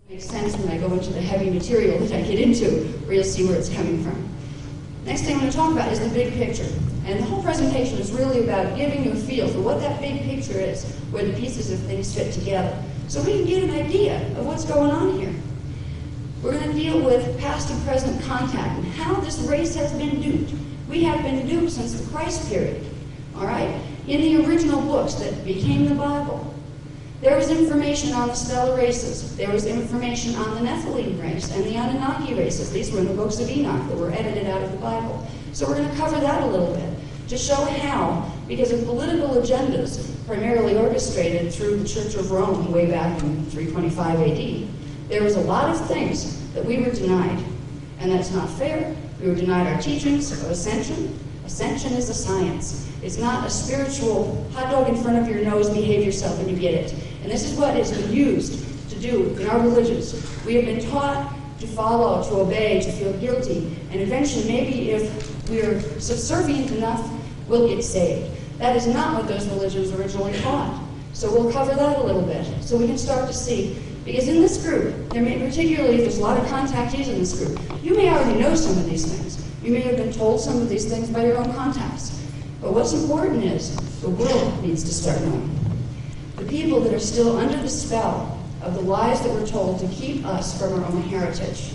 Makes sense when I go into the heavy material that I get into, where you'll see where it's coming from. Next thing I'm going to talk about is the big picture. And the whole presentation is really about giving you a feel for what that big picture is, where the pieces of things fit together, so we can get an idea of what's going on here. We're going to deal with past and present contact and how this race has been duped. We have been duped since the Christ period, all right? In the original books that became the Bible, there was information on the stellar races. There was information on the Nephilim race and the Anunnaki races. These were in the books of Enoch that were edited out of the Bible. So we're going to cover that a little bit to show how, because of political agendas, primarily orchestrated through the Church of Rome way back in 325 AD, there was a lot of things that we were denied. And that's not fair. We were denied our teachings of ascension. Ascension is a science. It's not a spiritual hot dog in front of your nose, behave yourself and you get it. And this is what has been used to do in our religions. We have been taught to follow, to obey, to feel guilty, and eventually maybe if we're subservient enough, we'll get saved. That is not what those religions originally taught. So we'll cover that a little bit, so we can start to see. Because in this group, particularly if there's a lot of contactees in this group, you may already know some of these things. You may have been told some of these things by your own contacts. But what's important is the world needs to start knowing. The people that are still under the spell of the lies that we're told to keep us from our own heritage,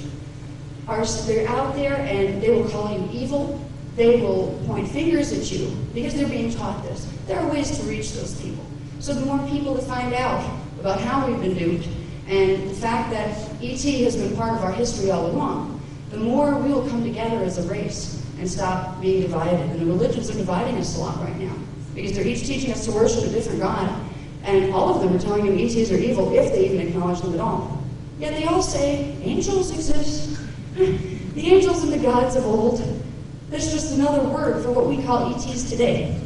they're out there and they will call you evil. They will point fingers at you because they're being taught this. There are ways to reach those people. So the more people that find out about how we've been duped and the fact that ET has been part of our history all along, the more we will come together as a race and stop being divided. And the religions are dividing us a lot right now because they're each teaching us to worship a different God. And all of them are telling you ETs are evil if they even acknowledge them at all. Yet they all say angels exist. The angels and the gods of old. That's just another word for what we call ETs today.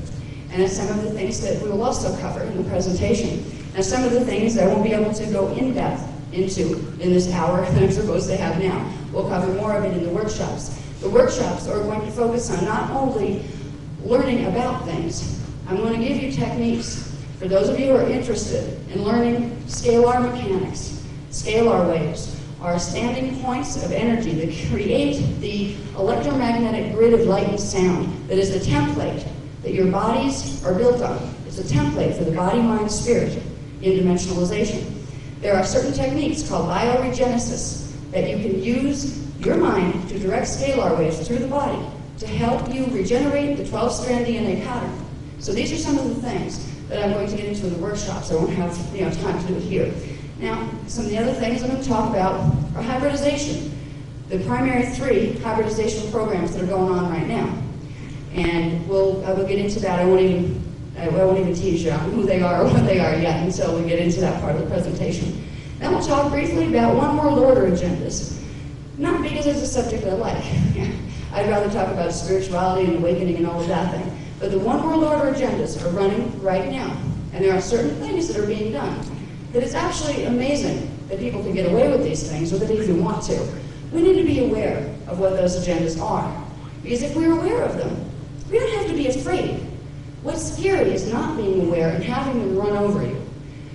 And that's some of the things that we will also cover in the presentation. And some of the things that I won't be able to go in depth into in this hour that I'm supposed to have now. We'll cover more of it in the workshops. The workshops are going to focus on not only learning about things, I'm going to give you techniques for those of you who are interested in learning scalar mechanics. Scalar waves are standing points of energy that create the electromagnetic grid of light and sound that is the template that your bodies are built on. It's a template for the body, mind, spirit in dimensionalization. There are certain techniques called bioregenesis that you can use your mind to direct scalar waves through the body to help you regenerate the 12-strand DNA pattern. So these are some of the things that I'm going to get into in the workshops. I won't have time to do it here. Now, some of the other things I'm going to talk about are hybridization. The primary 3 hybridization programs that are going on right now. And I will get into that. I won't even tease you on who they are or what they are yet until we get into that part of the presentation. Then we'll talk briefly about one world order agendas. Not because it's a subject I like. I'd rather talk about spirituality and awakening and all of that thing. But the one world order agendas are running right now. And there are certain things that are being done that it's actually amazing that people can get away with these things or that they even want to. We need to be aware of what those agendas are. Because if we're aware of them, we don't have to be afraid. What's scary is not being aware and having them run over you.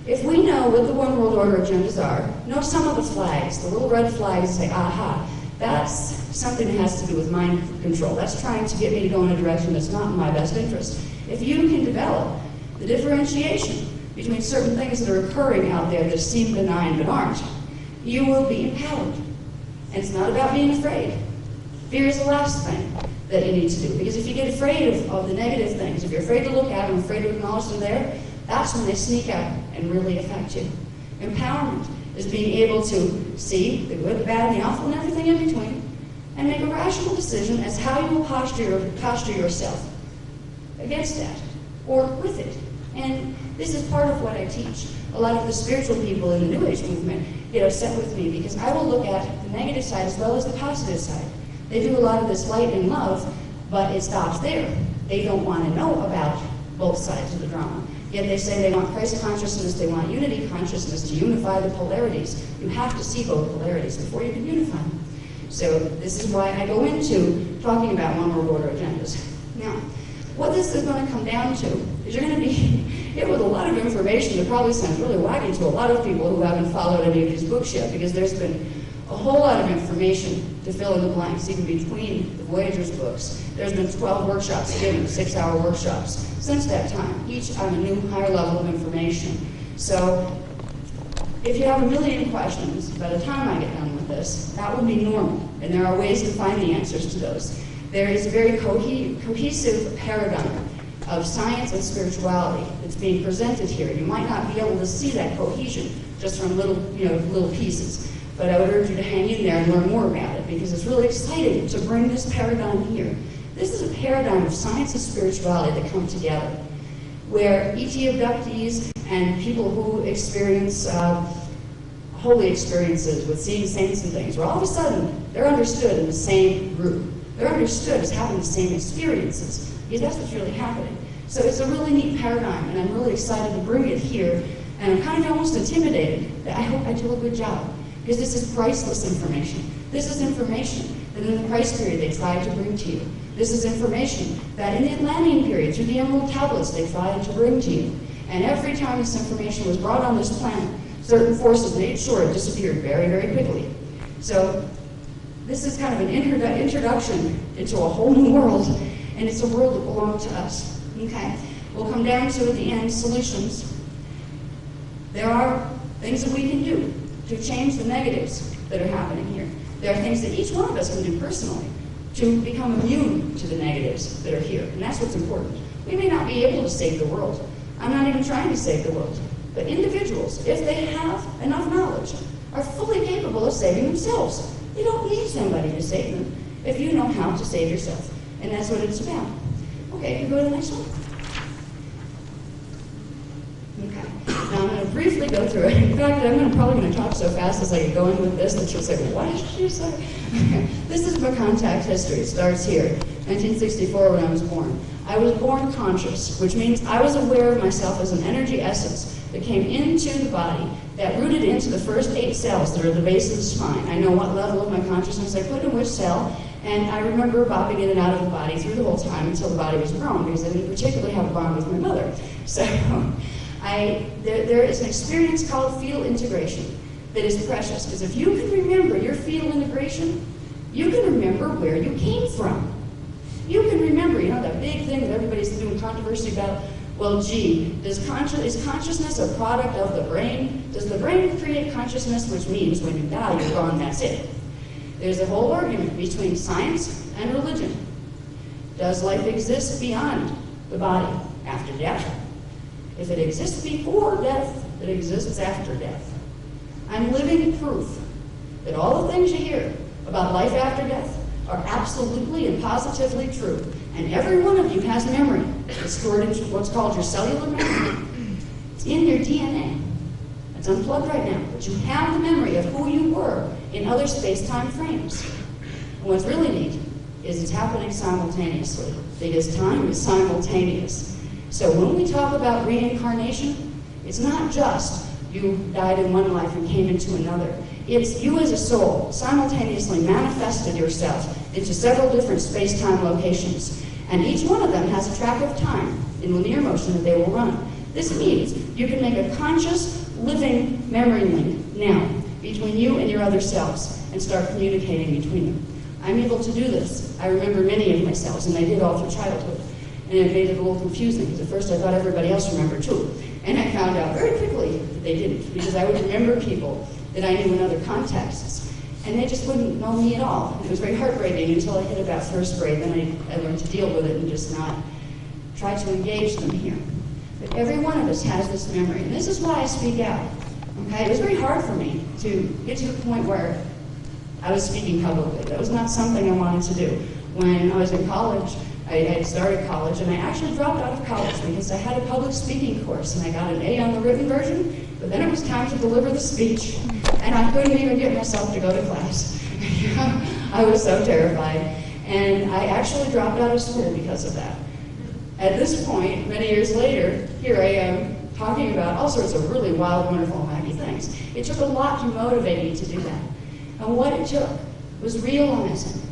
If we know what the one world order agendas are, know some of the flags, the little red flags, say, aha, that's something that has to do with mind control. That's trying to get me to go in a direction that's not in my best interest. If you can develop the differentiation between certain things that are occurring out there that seem benign but aren't, you will be empowered. And it's not about being afraid. Fear is the last thing that you need to do. Because if you get afraid of the negative things, if you're afraid to look at them, afraid to acknowledge them there, that's when they sneak out and really affect you. Empowerment is being able to see the good, the bad, and the awful, and everything in between, and make a rational decision as how you will posture yourself against that, or with it. And this is part of what I teach. A lot of the spiritual people in the New Age movement get upset with me because I will look at the negative side as well as the positive side. They do a lot of this light and love, but it stops there. They don't want to know about both sides of the drama. Yet they say they want Christ consciousness, they want unity consciousness to unify the polarities. You have to see both polarities before you can unify them. So this is why I go into talking about one world order agendas. Now, what this is going to come down to is you're going to be it with a lot of information that probably sounds really wacky to a lot of people who haven't followed any of these books yet, because there's been a whole lot of information to fill in the blanks, even between the Voyagers books. There's been 12 workshops given, 6-hour workshops, since that time, each on a new higher level of information. So if you have a million questions, by the time I get done with this, that will be normal, and there are ways to find the answers to those. There is a very cohesive paradigm of science and spirituality that's being presented here. You might not be able to see that cohesion just from little pieces, but I would urge you to hang in there and learn more about it, because it's really exciting to bring this paradigm here. This is a paradigm of science and spirituality that come together, where ET abductees and people who experience holy experiences with seeing saints and things, where all of a sudden they're understood in the same group. They're understood as having the same experiences, because that's what's really happening. So it's a really neat paradigm, and I'm really excited to bring it here, and I'm kind of almost intimidated, but I hope I do a good job, because this is priceless information. This is information that in the Christ period they tried to bring to you. This is information that in the Atlantean period, through the Emerald Tablets, they tried to bring to you. And every time this information was brought on this planet, certain forces made sure it disappeared very, very quickly. So this is kind of an introduction into a whole new world, and it's a world that belongs to us. Okay? We'll come down to, at the end, solutions. There are things that we can do to change the negatives that are happening here. There are things that each one of us can do personally to become immune to the negatives that are here, and that's what's important. We may not be able to save the world. I'm not even trying to save the world. But individuals, if they have enough knowledge, are fully capable of saving themselves. You don't need somebody to save them if you know how to save yourself. And that's what it's about. Okay, can we go to the next one? Okay. Now I'm going to briefly go through it. In fact, I'm probably going to talk so fast as I get going with this that you'll say, what did you say? Okay. This is my contact history. It starts here, 1964 when I was born. I was born conscious, which means I was aware of myself as an energy essence that came into the body, that rooted into the first 8 cells that are the base of the spine. I know what level of my consciousness I put in which cell, and I remember bobbing in and out of the body through the whole time until the body was grown, because I didn't particularly have a bond with my mother. So there is an experience called field integration that is precious, because if you can remember your field integration, you can remember where you came from. You can remember, that big thing that everybody's doing controversy about. Well, gee, is consciousness a product of the brain? Does the brain create consciousness, which means when you die, you're gone, that's it? There's a whole argument between science and religion. Does life exist beyond the body after death? If it exists before death, it exists after death. I'm living proof that all the things you hear about life after death are absolutely and positively true. And every one of you has memory. It's stored in what's called your cellular memory. It's in your DNA. It's unplugged right now, but you have the memory of who you were in other space-time frames. And what's really neat is it's happening simultaneously, because time is simultaneous. So when we talk about reincarnation, it's not just you died in one life and came into another. It's you as a soul simultaneously manifested yourself into several different space-time locations. And each one of them has a track of time in linear motion that they will run. This means you can make a conscious, living memory link now between you and your other selves and start communicating between them. I'm able to do this. I remember many of my selves, and I did all through childhood. And it made it a little confusing, because at first I thought everybody else remembered too. And I found out very quickly that they didn't, because I would remember people that I knew in other contexts, and they just wouldn't know me at all. It was very heartbreaking until I hit about first grade. Then I learned to deal with it and just not try to engage them here. But every one of us has this memory, and this is why I speak out. Okay? It was very hard for me to get to the point where I was speaking publicly. That was not something I wanted to do. When I was in college, I had started college, and I actually dropped out of college because I had a public speaking course, and I got an A on the written version, but then it was time to deliver the speech, and I couldn't even get myself to go to class. I was so terrified, and I actually dropped out of school because of that. At this point, many years later, here I am talking about all sorts of really wild, wonderful, wacky things. It took a lot to motivate me to do that. And what it took was realizing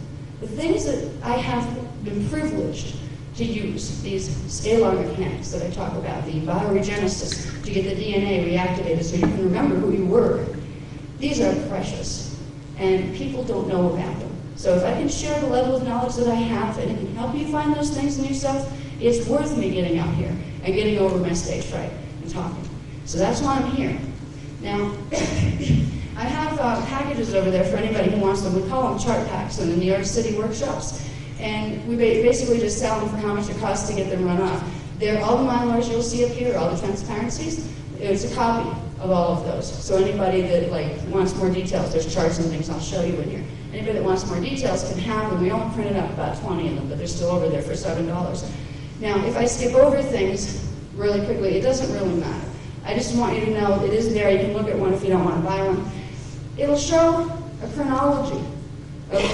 the things that I have been privileged to use these scalar mechanics that I talk about, the bioregenesis, to get the DNA reactivated so you can remember who you were. These are precious, and people don't know about them. So if I can share the level of knowledge that I have, and it can help you find those things in yourself, it's worth me getting out here and getting over my stage fright and talking. So that's why I'm here. Now, I have packages over there for anybody who wants them. We call them chart packs in the New York City workshops. And we basically just sell them for how much it costs to get them run off. They're all the milars you'll see up here, all the transparencies. It's a copy of all of those. So anybody that wants more details, there's charts and things I'll show you in here. Anybody that wants more details can have them. We only printed up about 20 of them, but they're still over there for $7. Now, if I skip over things really quickly, it doesn't really matter. I just want you to know it is there. You can look at one if you don't want to buy one. It'll show a chronology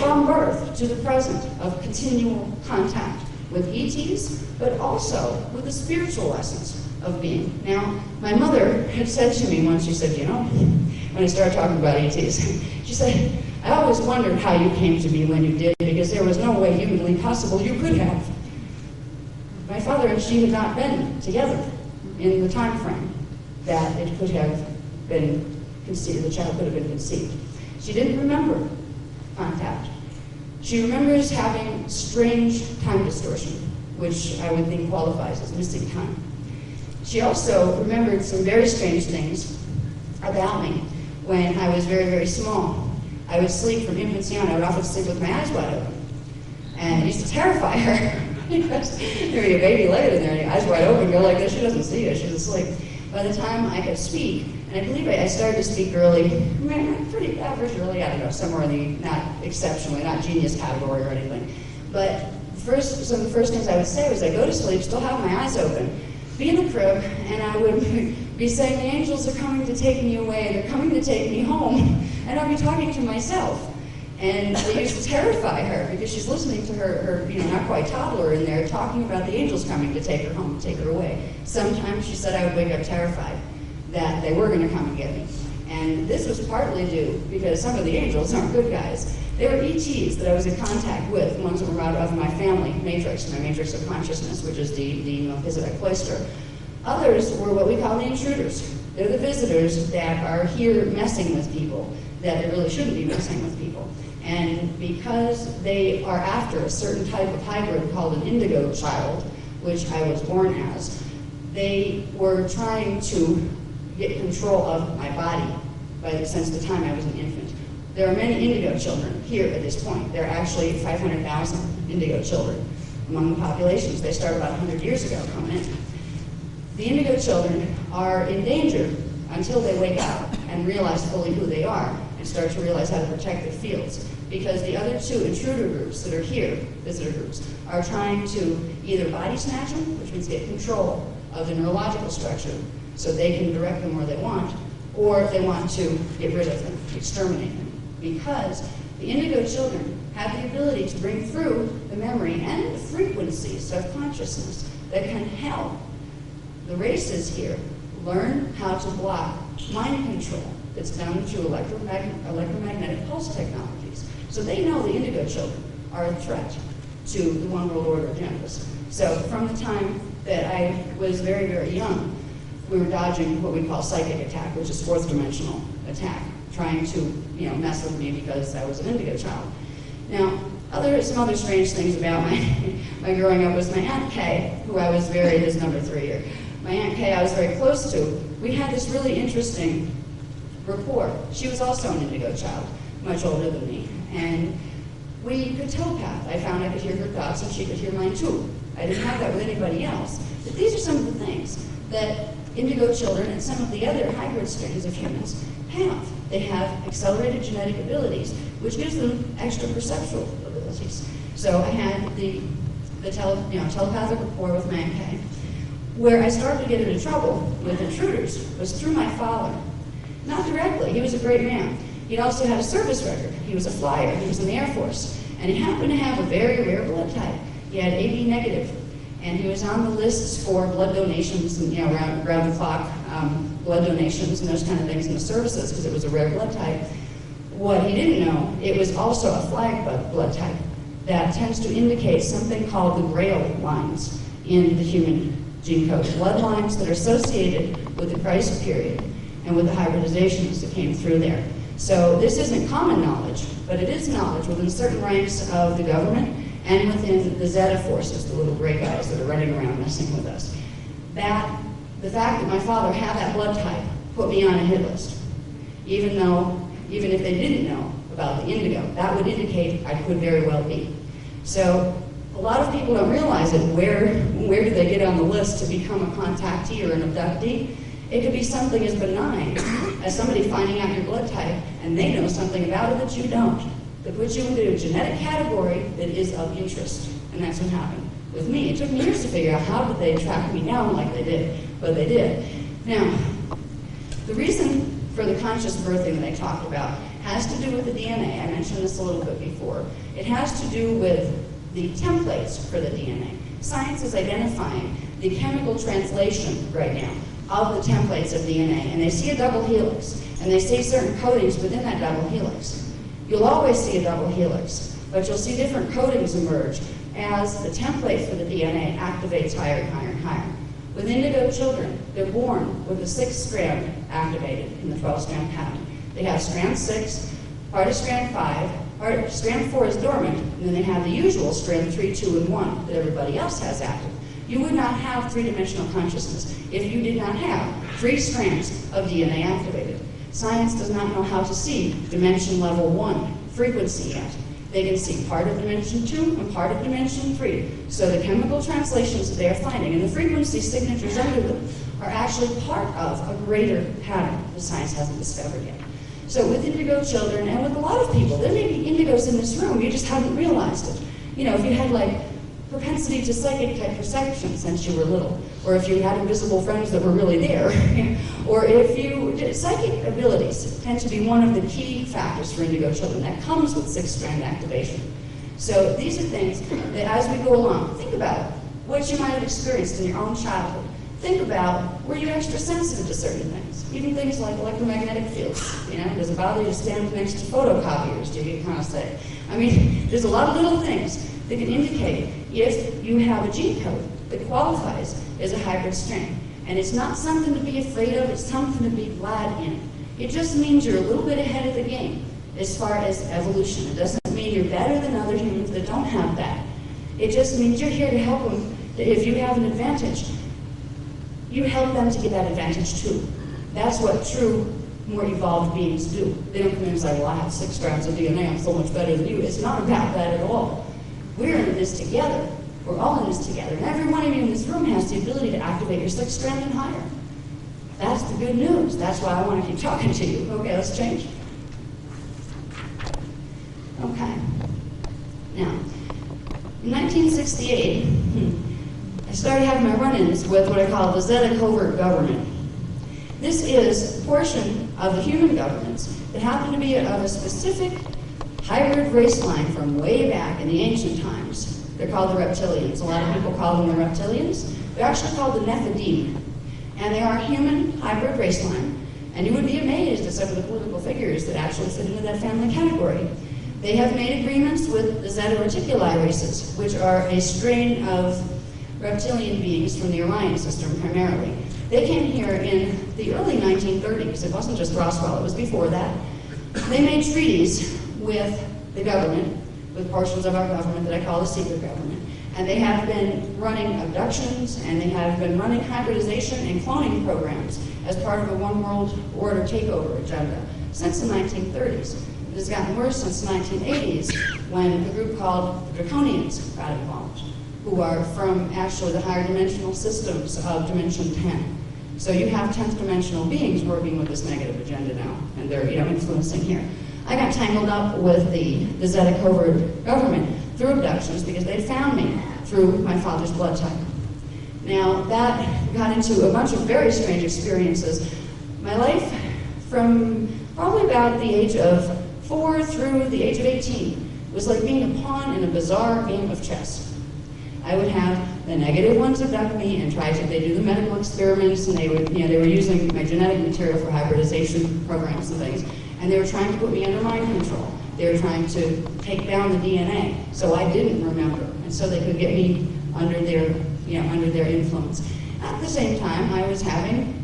from birth to the present of continual contact with ETs, but also with the spiritual essence of being. Now, my mother had said to me once, she said, you know, when I started talking about ETs, she said, I always wondered how you came to be when you did, because there was no way humanly possible you could have. My father and she had not been together in the time frame that it could have been conceived, the child could have been conceived. She didn't remember contact. She remembers having strange time distortion, which I would think qualifies as missing time. She also remembered some very strange things about me when I was very, very small. I would sleep from infancy on. I would often sleep with my eyes wide open. And it used to terrify her. Because there'd be a baby laying in there and your eyes wide open, go like this, she doesn't see you, she's asleep. By the time I could speak, and I believe I started to speak early, pretty average early, I don't know, somewhere in the, not exceptionally, not genius category or anything. But some of the first things I would say was I'd go to sleep, still have my eyes open, be in the crib, and I would be saying, the angels are coming to take me away, they're coming to take me home, and I'd be talking to myself. And it used to terrify her because she's listening to her not quite toddler in there talking about the angels coming to take her home, take her away. Sometimes she said I would wake up terrified that they were going to come and get me. And this was partly due because some of the angels aren't good guys. They were ETs that I was in contact with, ones that were out of my family matrix, my matrix of consciousness, which is the Melchizedek cloister. Others were what we call the intruders. They're the visitors that are here messing with people that they really shouldn't be messing with people. And because they are after a certain type of hybrid called an indigo child, which I was born as, they were trying to get control of my body since the time I was an infant. There are many indigo children here at this point. There are actually 500,000 indigo children among the populations. They started about 100 years ago coming in. The indigo children are in danger until they wake up and realize fully who they are and start to realize how to protect their fields. Because the other two intruder groups that are here, visitor groups, are trying to either body snatch them, which means get control of the neurological structure so they can direct them where they want, or they want to get rid of them, exterminate them. Because the indigo children have the ability to bring through the memory and the frequencies of consciousness that can help the races here learn how to block mind control that's done through electromagnetic pulse technologies. So they know the indigo children are a threat to the one world order agendas. So from the time that I was very, very young, we were dodging what we call psychic attack, which is fourth dimensional attack, trying to mess with me because I was an indigo child. Now, some other strange things about my growing up was my Aunt Kay, who I was his number 3 here. My Aunt Kay I was very close to. We had this really interesting rapport. She was also an indigo child, much older than me. And we could telepath. I found I could hear her thoughts and she could hear mine too. I didn't have that with anybody else. But these are some of the things that indigo children and some of the other hybrid strains of humans have. They have accelerated genetic abilities, which gives them extra perceptual abilities. So I had the telepathic rapport with my Aunt Kay. Where I started to get into trouble with intruders was through my father. Not directly, he was a great man. He'd also had a service record. He was a flyer, he was in the Air Force. And he happened to have a very rare blood type. He had AB negative. And he was on the lists for blood donations and round the clock blood donations and those kind of things in the services because it was a rare blood type. What he didn't know, it was also a flag blood type that tends to indicate something called the Grail lines in the human gene code, bloodlines that are associated with the crisis period and with the hybridizations that came through there. So this isn't common knowledge, but it is knowledge within certain ranks of the government and within the Zeta forces, the little gray guys that are running around messing with us. The fact that my father had that blood type put me on a hit list, even if they didn't know about the indigo, that would indicate I could very well be. So a lot of people don't realize it. Where do they get on the list to become a contactee or an abductee? It could be something as benign as somebody finding out your blood type and they know something about it that you don't. They put you into a genetic category that is of interest, and that's what happened with me. It took me years to figure out how did they track me down like they did, but they did. Now, the reason for the conscious birthing that I talked about has to do with the DNA. I mentioned this a little bit before. It has to do with the templates for the DNA. Science is identifying the chemical translation right now of the templates of DNA, and they see a double helix, and they see certain codings within that double helix. You'll always see a double helix, but you'll see different codings emerge as the template for the DNA activates higher and higher and higher. With indigo children, they're born with the 6th strand activated in the 12-strand pattern. They have strand 6, part of strand 5, strand 4 is dormant, and then they have the usual strand 3, 2, and 1 that everybody else has active. You would not have three-dimensional consciousness if you did not have 3 strands of DNA activated. Science does not know how to see dimension level 1 frequency yet. They can see part of dimension 2 and part of dimension 3. So the chemical translations that they are finding and the frequency signatures under them are actually part of a greater pattern that science hasn't discovered yet. So with indigo children and with a lot of people, there may be indigos in this room, you just haven't realized it. You know, if you had like propensity to psychic type perception since you were little, or if you had invisible friends that were really there, or if you, psychic abilities tend to be one of the key factors for indigo children. That comes with 6-strand activation. So these are things that as we go along, think about what you might have experienced in your own childhood. Think about, were you extra sensitive to certain things? Even things like electromagnetic fields. You know, does it bother you to stand next to photocopiers? Do you get kind of sick? I mean, there's a lot of little things that can indicate if you have a gene code that qualifies as a hybrid strain. And it's not something to be afraid of, it's something to be glad in. It just means you're a little bit ahead of the game as far as evolution. It doesn't mean you're better than other humans that don't have that. It just means you're here to help them. If you have an advantage, you help them to get that advantage too. That's what true, more evolved beings do. They don't come in and say, well, I have 6 strands of DNA, I'm so much better than you. It's not about that at all. We're in this together. We're all in this together. And every one of you in this room has the ability to activate your 6th strand and higher. That's the good news. That's why I want to keep talking to you. Okay, let's change. Okay. Now, in 1968, I started having my run-ins with what I call the Zeta covert government. This is a portion of the human governments that happen to be of a specific hybrid race line from way back in the ancient times. They're called the reptilians. A lot of people call them the reptilians. They're actually called the Nephidim. And they are a human hybrid race line. And you would be amazed at some of the political figures that actually fit into that family category. They have made agreements with the Zeta Reticuli races, which are a strain of reptilian beings from the Orion system primarily. They came here in the early 1930s. It wasn't just Roswell, it was before that. They made treaties with the government, with portions of our government that I call the secret government. And they have been running abductions, and they have been running hybridization and cloning programs as part of a one world order takeover agenda since the 1930s. It has gotten worse since the 1980s when a group called the Draconians got involved, who are from actually the higher dimensional systems of Dimension 10. So you have 10th dimensional beings working with this negative agenda now, and they're influencing here. I got tangled up with the Zeta covert government through abductions because they found me through my father's blood type. Now, that got into a bunch of very strange experiences. My life from probably about the age of 4 through the age of 18 was like being a pawn in a bizarre game of chess. I would have The negative ones abduct me and they do the medical experiments, and they were using my genetic material for hybridization programs and things, and they were trying to put me under mind control. They were trying to take down the DNA, so I didn't remember, and so they could get me under their influence. At the same time, I was having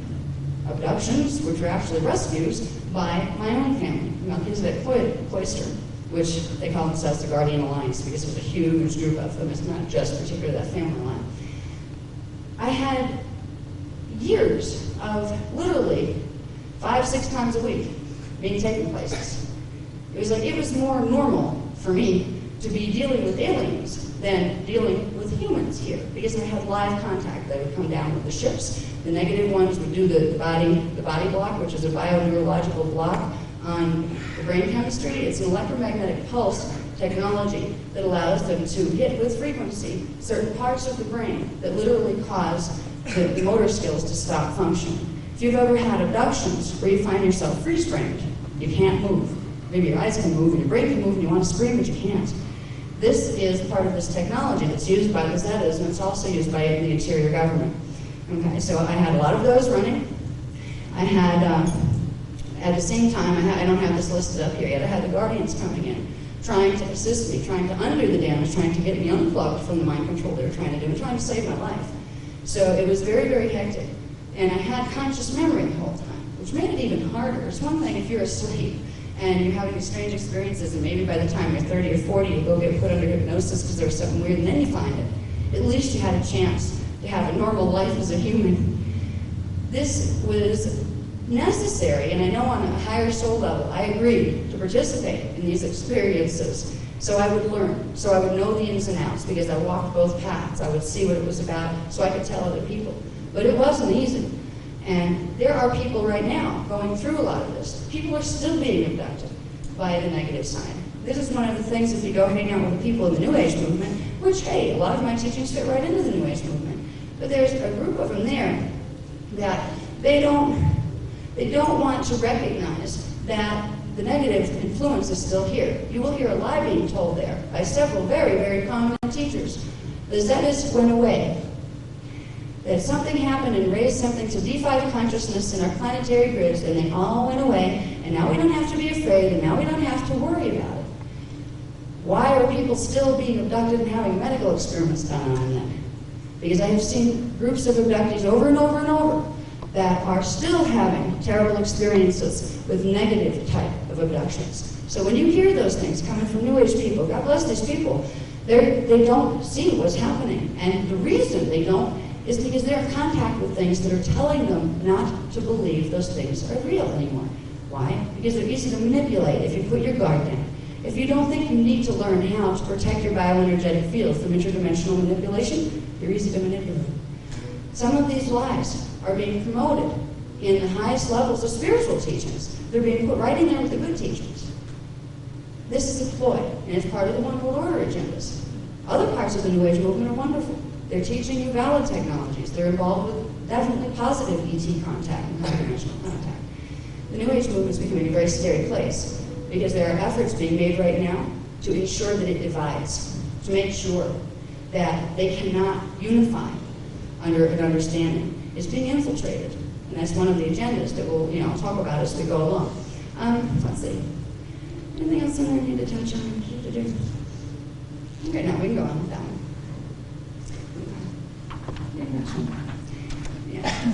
abductions, which were actually rescues, by my own family, Melchizedek Cloister, which they call themselves the Guardian Alliance because it was a huge group of them. It's not just particularly that family line. I had years of literally 5-6 times a week being taken places. It was more normal for me to be dealing with aliens than dealing with humans here, because I had live contact. They would come down with the ships. The negative ones would do the body block, which is a bioneurological block on the brain chemistry. It's an electromagnetic pulse technology that allows them to hit with frequency certain parts of the brain that literally cause the motor skills to stop functioning. If you've ever had abductions where you find yourself freeze-framed, you can't move. Maybe your eyes can move and your brain can move and you want to scream, but you can't. This is part of this technology that's used by the Zetas, and it's also used by the interior government. Okay, so I had a lot of those running. I had, at the same time, I don't have this listed up here yet, I had the Guardians coming in, trying to assist me, trying to undo the damage, trying to get me unplugged from the mind control they were trying to do, and trying to save my life. So it was very, very hectic. And I had conscious memory the whole time, which made it even harder. It's one thing if you're asleep and you're having these strange experiences, and maybe by the time you're 30 or 40, you go get put under hypnosis because there was something weird, and then you find it. At least you had a chance to have a normal life as a human. This was necessary, and I know on a higher soul level, I agreed to participate in these experiences so I would learn, so I would know the ins and outs, because I walked both paths. I would see what it was about so I could tell other people. But it wasn't easy. And there are people right now going through a lot of this. People are still being abducted by the negative side. This is one of the things, if you go hang out with the people in the New Age movement, which, hey, a lot of my teachings fit right into the New Age movement. But there's a group of them there that they don't want to recognize that the negative influence is still here. You will hear a lie being told there by several very, very prominent teachers. The Zetas went away. That something happened and raised something to D5 consciousness in our planetary grids, and they all went away, and now we don't have to be afraid, and now we don't have to worry about it. Why are people still being abducted and having medical experiments done on them? Because I have seen groups of abductees over and over and over that are still having terrible experiences with negative type of abductions. So when you hear those things coming from New Age people, God bless these people, they don't see what's happening. And the reason they don't is because they're in contact with things that are telling them not to believe those things are real anymore. Why? Because they're easy to manipulate if you put your guard down. If you don't think you need to learn how to protect your bioenergetic field from interdimensional manipulation, you're easy to manipulate. Some of these lies are being promoted in the highest levels of spiritual teachings. They're being put right in there with the good teachings. This is a ploy, and it's part of the One World Order agendas. Other parts of the New Age movement are wonderful. They're teaching you valid technologies. They're involved with definitely positive ET contact and high-dimensional contact. The New Age movement is becoming a very scary place because there are efforts being made right now to ensure that it divides, to make sure that they cannot unify under an understanding. It's being infiltrated, and that's one of the agendas that we'll talk about as we go along. Let's see. Anything else I need to touch on? Okay, now we can go on with that one. Yeah.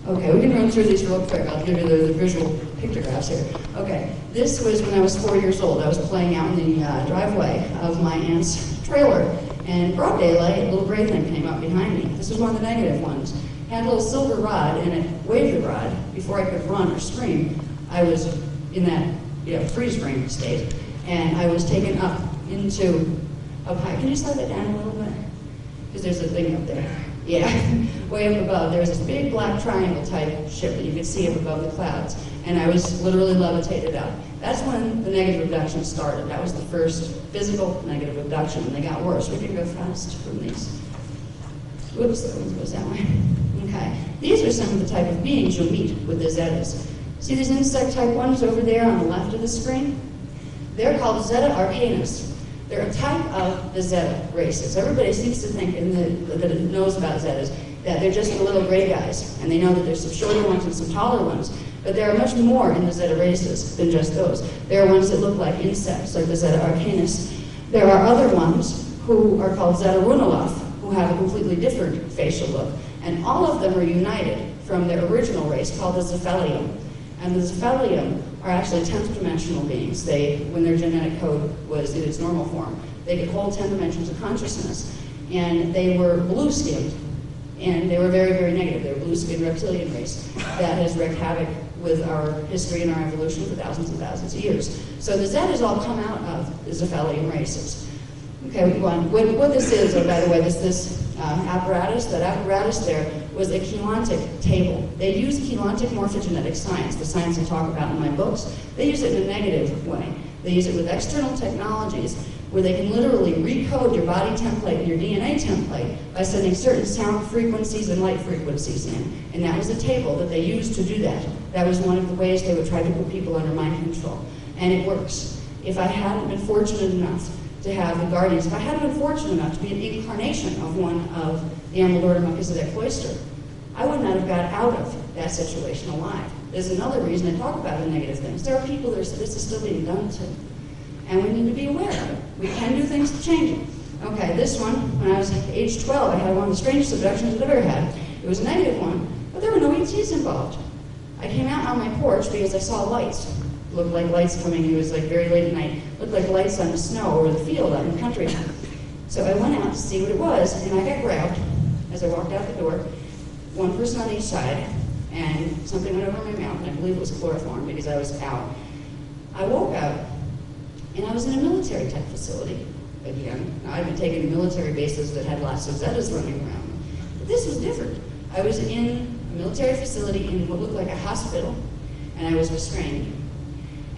Okay, we can run through these real quick. I'll give you the visual pictographs here. Okay, this was when I was 4 years old. I was playing out in the driveway of my aunt's trailer, and broad daylight, a little gray thing came up behind me. This was one of the negative ones. It had a little silver rod, and it waved the rod. Before I could run or scream, I was in that freeze frame state, and I was taken up into up high. Can you slow that down a little bit? Because there's a thing up there. Yeah, way up above. There was this big black triangle type ship that you could see up above the clouds, and I was literally levitated up. That's when the negative abduction started. That was the first physical negative abduction, and they got worse. We can go fast from these. Whoops, that one goes that way. Okay, these are some of the type of beings you'll meet with the Zetas. See these insect type ones over there on the left of the screen? They're called Zeta Arcanus. They're a type of the Zeta races. Everybody seems to think that it knows about Zetas, that they're just the little gray guys, and they know that there's some shorter ones and some taller ones. But there are much more in the Zeta races than just those. There are ones that look like insects, like the Zeta arcanus. There are other ones who are called Zeta Runelov, who have a completely different facial look. And all of them are united from their original race called the Zephelium. And the Zephelium are actually 10th dimensional beings. When their genetic code was in its normal form, they could hold 10 dimensions of consciousness. And they were blue-skinned. And they were very, very negative. They were blue-skinned reptilian race that has wreaked havoc with our history and our evolution for thousands and thousands of years. So the Zetas all come out of the Zephelium races. Okay, we go on. What this is, by the way, this apparatus, that apparatus there was a chelantic table. They use chelantic morphogenetic science, the science I talk about in my books. They use it in a negative way. They use it with external technologies where they can literally recode your body template and your DNA template by sending certain sound frequencies and light frequencies in. And that was a table that they used to do that. That was one of the ways they would try to put people under mind control. And it works. If I hadn't been fortunate enough to have the guardians, if I hadn't been fortunate enough to be an incarnation of one of the Amalur Melchizedek Cloister, I would not have got out of that situation alive. There's another reason I talk about the negative things. There are people that this is still being done to. And we need to be aware of it. We can do things to change it. Okay, this one, when I was age 12, I had one of the strangest abductions I've ever had. It was a negative one, but there were no ETs involved. I came out on my porch because I saw lights. It looked like lights coming. It was like very late at night. It looked like lights on the snow or the field out in the country. So I went out to see what it was, and I got grabbed as I walked out the door. One person on each side, and something went over my mouth, and I believe it was chloroform because I was out. I woke up, and I was in a military-type facility again. Now, I'd been taken to military bases that had lots of Zetas running around. But this was different. I was in a military facility in what looked like a hospital, and I was restrained.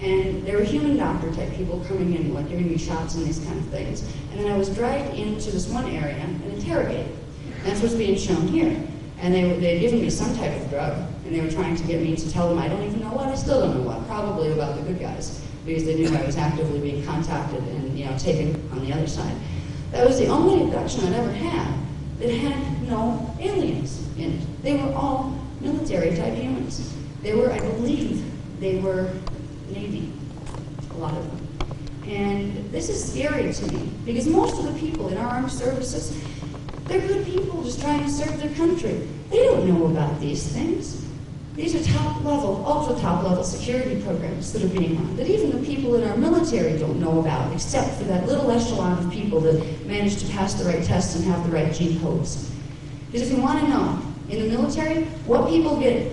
And there were human doctor-type people coming in, like giving me shots and these kind of things. And then I was dragged into this one area and interrogated. And that's what's being shown here. And they had given me some type of drug, and they were trying to get me to tell them I don't even know what, I still don't know what, probably about the good guys, because they knew I was actively being contacted and taken on the other side. That was the only abduction I'd ever had that had no aliens in it. They were all military-type humans. They were, I believe, they were Navy, a lot of them. And this is scary to me, because most of the people in our armed services, they're good people just trying to serve their country. They don't know about these things. These are top-level, ultra-top-level security programs that are being run, that even the people in our military don't know about, except for that little echelon of people that manage to pass the right tests and have the right gene codes. Because if you want to know, in the military, what people get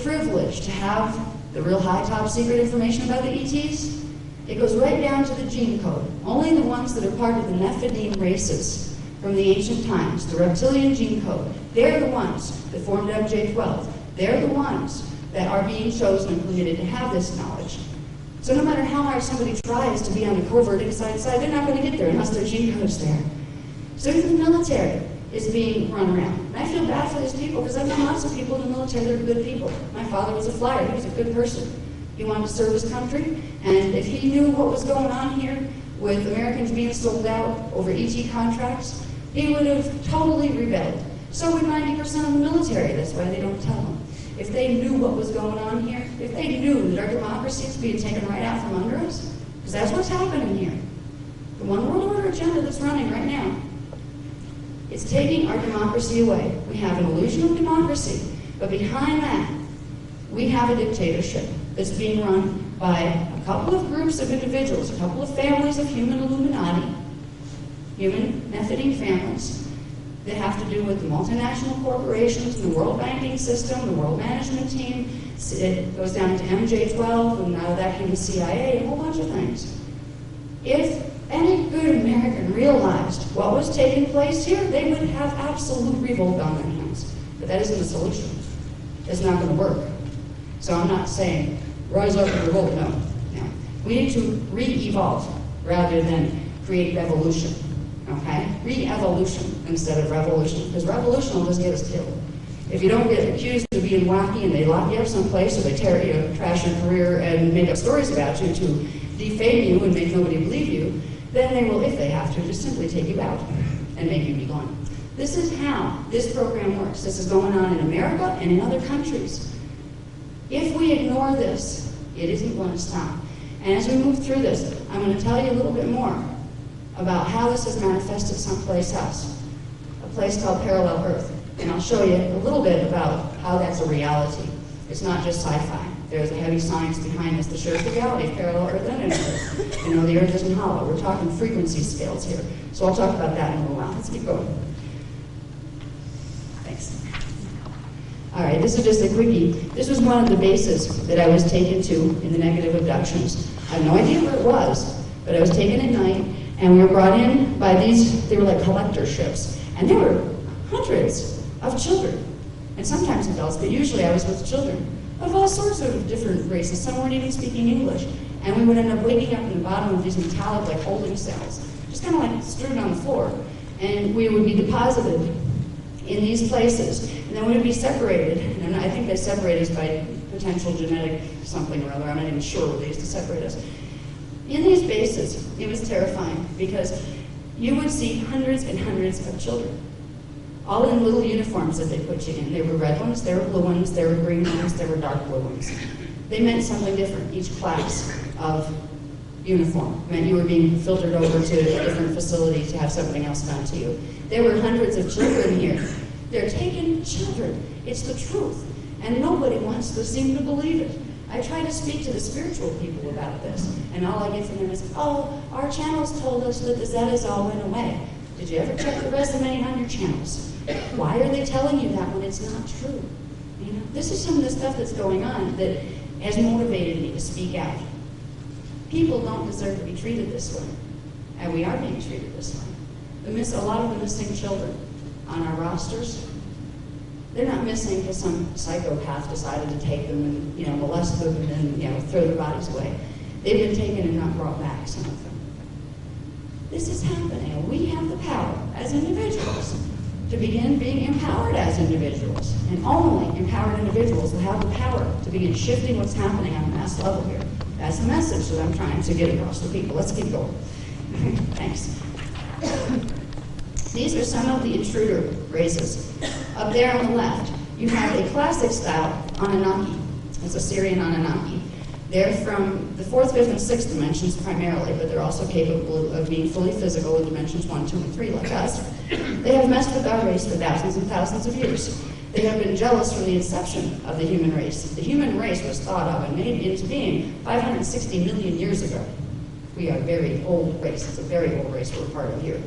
privileged to have the real high top-secret information about the ETs, it goes right down to the gene code. Only the ones that are part of the Nephidim races from the ancient times, the reptilian gene code, they're the ones that formed MJ12. They're the ones that are being chosen and permitted to have this knowledge. So no matter how hard somebody tries to be on the covert inside side, they're not going to get there unless their gene code's there. So even the military is being run around. And I feel bad for these people because I've known lots of people in the military that are good people. My father was a flyer. He was a good person. He wanted to serve his country, and if he knew what was going on here with Americans being sold out over ET contracts, he would have totally rebelled. So would 90% of the military. That's why they don't tell them. If they knew what was going on here, if they knew that our democracy is being taken right out from under us, because that's what's happening here. The one world order agenda that's running right now, it's taking our democracy away. We have an illusion of democracy, but behind that, we have a dictatorship that's being run by a couple of groups of individuals, a couple of families of human Illuminati, human Nephidim families, that have to do with the multinational corporations, the world banking system, the world management team. It goes down to MJ12, and out of that came the CIA, and a whole bunch of things. If any good American realized what was taking place here, they would have absolute revolt on their hands. But that isn't the solution. It's not going to work. So I'm not saying rise up and revolt. No. We need to re-evolve rather than create revolution. Okay? Re-evolution instead of revolution. Because revolution will just get us killed. If you don't get accused of being wacky and they lock you up someplace or they trash your career and make up stories about you to defame you and make nobody believe you, then they will, if they have to, just simply take you out and make you be gone. This is how this program works. This is going on in America and in other countries. If we ignore this, it isn't going to stop. And as we move through this, I'm going to tell you a little bit more about how this is manifested someplace else, a place called Parallel Earth. And I'll show you a little bit about how that's a reality. It's not just sci-fi. There's a heavy science behind this that shows the reality of parallel Earth and inner Earth. You know, the Earth isn't hollow. We're talking frequency scales here. So I'll talk about that in a little while. Let's keep going. Thanks. All right, this is just a quickie. This was one of the bases that I was taken to in the negative abductions. I have no idea where it was, but I was taken at night, and we were brought in by these, they were like collector ships, and there were hundreds of children, and sometimes adults, but usually I was with children of all sorts of different races. Some weren't even speaking English, and we would end up waking up in the bottom of these metallic, like holding cells, just kind of like strewn on the floor, and we would be deposited in these places, and then we would be separated, and I think they separate us by potential genetic something or other. I'm not even sure what they used to separate us. In these bases, it was terrifying because you would see hundreds and hundreds of children, all in little uniforms that they put you in. There were red ones, there were blue ones, there were green ones, there were dark blue ones. They meant something different. Each class of uniform meant you were being filtered over to a different facility to have something else done to you. There were hundreds of children here. They're taking children. It's the truth. And nobody wants to seem to believe it. I try to speak to the spiritual people about this, and all I get from them is, oh, our channels told us that the Zetas all went away. Did you ever check the resume on your channels? Why are they telling you that when it's not true? You know, this is some of the stuff that's going on that has motivated me to speak out. People don't deserve to be treated this way, and we are being treated this way. A lot of the missing children on our rosters, they're not missing because some psychopath decided to take them and, you know, molest them and then, you know, throw their bodies away. They've been taken and not brought back, some of them. This is happening, and we have the power as individuals to begin being empowered as individuals. And only empowered individuals will have the power to begin shifting what's happening on a mass level here. That's the message that I'm trying to get across to people. Let's keep going. Thanks. These are some of the intruder races. Up there on the left, you have a classic style Anunnaki. It's a Syrian Anunnaki. They're from the 4th, 5th, and 6th dimensions primarily, but they're also capable of being fully physical in dimensions 1, 2, and 3 like us. They have messed with our race for thousands and thousands of years. They have been jealous from the inception of the human race. The human race was thought of and made into being 560 million years ago. We are a very old race. It's a very old race we're part of here.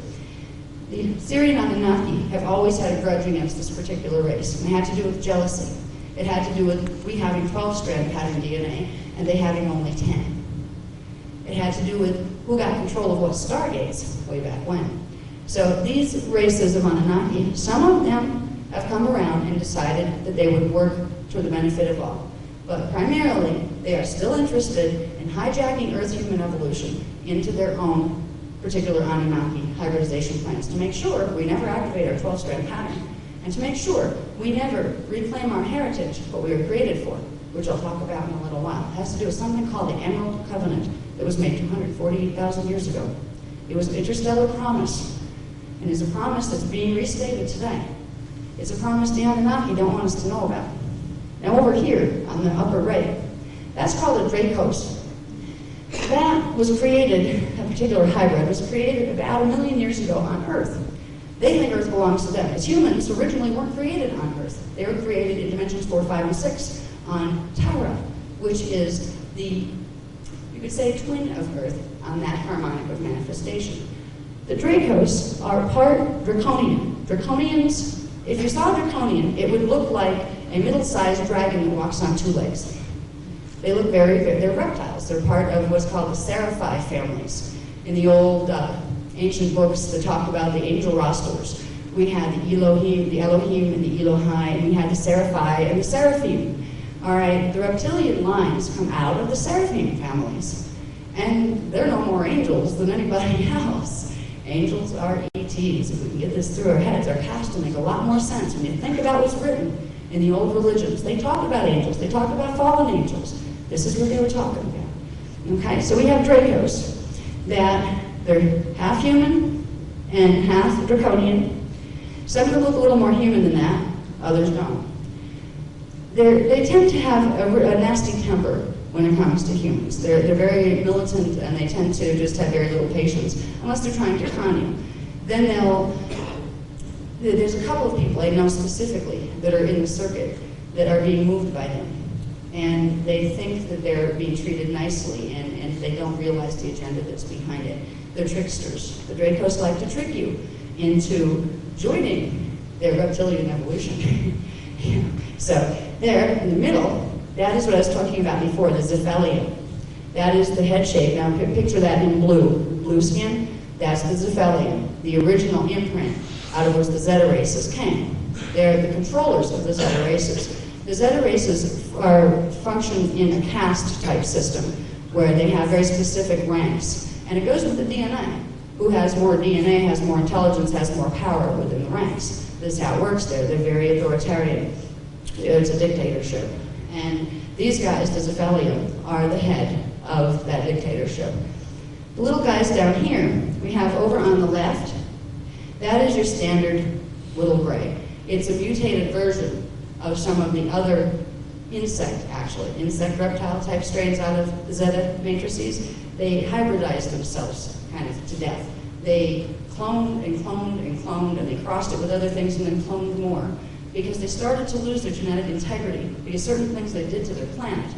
The Syrian Anunnaki have always had a grudge against this particular race, and it had to do with jealousy. It had to do with we having 12-strand pattern DNA and they having only 10. It had to do with who got control of what stargates way back when. So these races of Anunnaki, some of them have come around and decided that they would work for the benefit of all. But primarily, they are still interested in hijacking Earth's human evolution into their own particular Anunnaki hybridization plans to make sure we never activate our 12-strand pattern and to make sure we never reclaim our heritage, what we were created for, which I'll talk about in a little while. It has to do with something called the Emerald Covenant that was made 248,000 years ago. It was an interstellar promise, and it's a promise that's being restated today. It's a promise the Anunnaki don't want us to know about. Now over here, on the upper right, that's called a Dracos. That was created, a particular hybrid, was created about 1 million years ago on Earth. They think Earth belongs to them. As humans originally weren't created on Earth. They were created in dimensions 4, 5, and 6 on Tara, which is the, you could say, twin of Earth on that harmonic of manifestation. The Dracos are part Draconian. Draconians, if you saw a Draconian, it would look like a middle-sized dragon that walks on 2 legs. They look they're reptiles. They're part of what's called the Seraphi families. In the old ancient books that talk about the angel rosters, we had the Elohim and the Elohai, and we had the Seraphi and the Seraphim. All right, the reptilian lines come out of the Seraphim families, and they're no more angels than anybody else. Angels are ETs. If we can get this through our heads, our past will make a lot more sense when you think about what's written in the old religions. They talked about angels. They talked about fallen angels. This is what they were talking about. Okay, so we have Dracos that They're half human and half draconian. Some of them look a little more human than that, others don't. They tend to have a nasty temper when it comes to humans. They're very militant, and they tend to just have very little patience, unless they're trying to con you. Then there's a couple of people I know specifically that are in the circuit that are being moved by them. And they think that they're being treated nicely, and they don't realize the agenda that's behind it. They're tricksters. The Dracos like to trick you into joining their reptilian evolution. So there, in the middle, that is what I was talking about before, the Zephelium. That is the head shape. Now picture that in blue skin. That's the Zephelium, the original imprint out of which the Zeta races came. They're the controllers of the Zeta races. The Zeta races function in a caste type system where they have very specific ranks. And it goes with the DNA. Who has more DNA, has more intelligence, has more power within the ranks. This is how it works there. They're very authoritarian. It's a dictatorship. And these guys, the Zephelium, are the head of that dictatorship. The little guys down here, we have over on the left, that is your standard little gray. It's a mutated version of some of the other insect reptile type strains out of the Zeta matrices. They hybridized themselves kind of to death. They cloned and cloned and cloned, and they crossed it with other things and then cloned more because they started to lose their genetic integrity because certain things they did to their planet.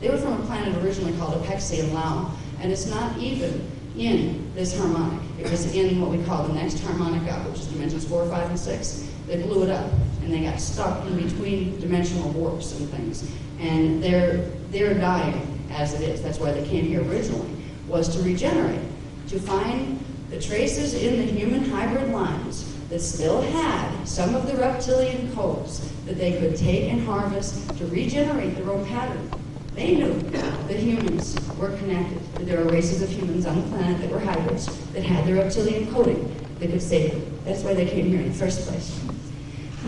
They were from a planet originally called Apexi and Lao, and it's not even in this harmonic. It was in what we call the next harmonic up, which is dimensions 4, 5, and 6. They blew it up, and they got stuck in between dimensional warps and things. And they're dying as it is. That's why they came here originally, was to regenerate, to find the traces in the human hybrid lines that still had some of the reptilian codes that they could take and harvest to regenerate their own pattern. They knew that humans were connected. There were races of humans on the planet that were hybrids, that had their reptilian coding that could save them. That's why they came here in the first place.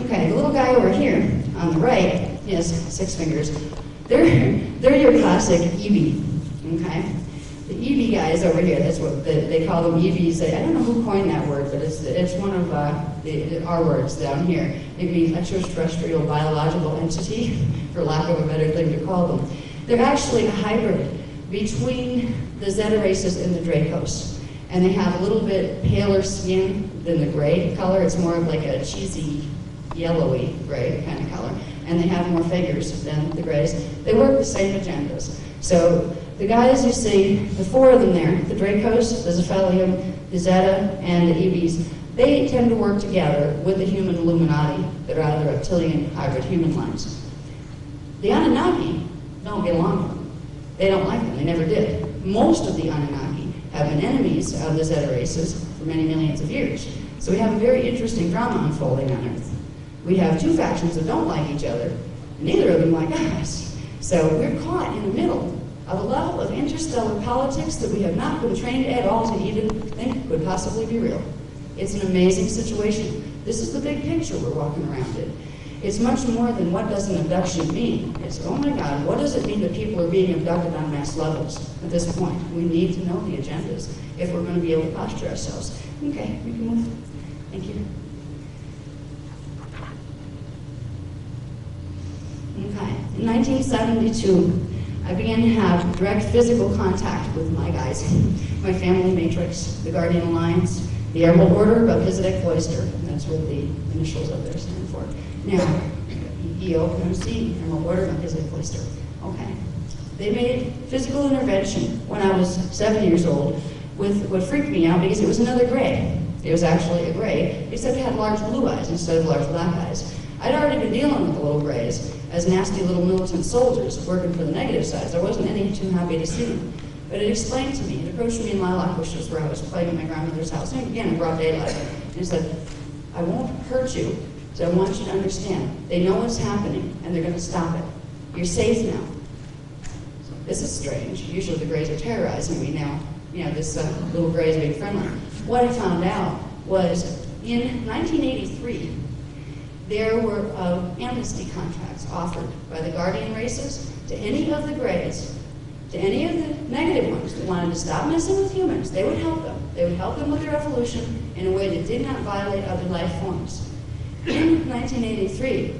Okay, the little guy over here on the right, he has 6 fingers. They're your classic EV, okay? The EV guys over here, that's what they call them EVs. I don't know who coined that word, but it's one of our words down here. It means extraterrestrial biological entity, for lack of a better thing to call them. They're actually a hybrid between the Zeta races and the Dracos. And they have a little bit paler skin than the gray color. It's more of like a cheesy, yellowy gray kind of color. And they have more figures than the grays. They work the same agendas. So the guys you see, the 4 of them there, the Dracos, the Zephelium, the Zeta, and the EVs, they tend to work together with the human Illuminati that are out of the reptilian hybrid human lines. The Anunnaki don't get along with them. They don't like them. They never did. Most of the Anunnaki have been enemies of the Zeta races for many millions of years. So we have a very interesting drama unfolding on Earth. We have 2 factions that don't like each other, and neither of them like us. So we're caught in the middle of a level of interstellar politics that we have not been trained at all to even think could possibly be real. It's an amazing situation. This is the big picture we're walking around in. It's much more than what does an abduction mean. It's, oh my God, what does it mean that people are being abducted on mass levels at this point? We need to know the agendas if we're going to be able to posture ourselves. Okay, we can move. Thank you. Okay, in 1972, I began to have direct physical contact with my guys, my family matrix, the Guardian Alliance, the Emerald Order of Melchizedek Cloister. That's what the initials of there stand for. Now, EOMC, Emerald Order of Melchizedek Cloister. Okay. They made physical intervention when I was 7 years old with what freaked me out because it was another gray. It was actually a gray, except it had large blue eyes instead of large black eyes. I'd already been dealing with the little grays as nasty little militant soldiers working for the negative sides. I wasn't any too happy to see them. But it explained to me, it approached me in lilac bushes where I was playing at my grandmother's house, and again in broad daylight, and it said, I won't hurt you, so I want you to understand. They know what's happening, and they're going to stop it. You're safe now. So this is strange. Usually the grays are terrorizing me now. You know, this little gray is being friendly. What I found out was in 1983, there were amnesty contracts offered by the Guardian races to any of the grays to any of the negative ones that wanted to stop messing with humans, they would help them. They would help them with their evolution in a way that did not violate other life forms. In 1983,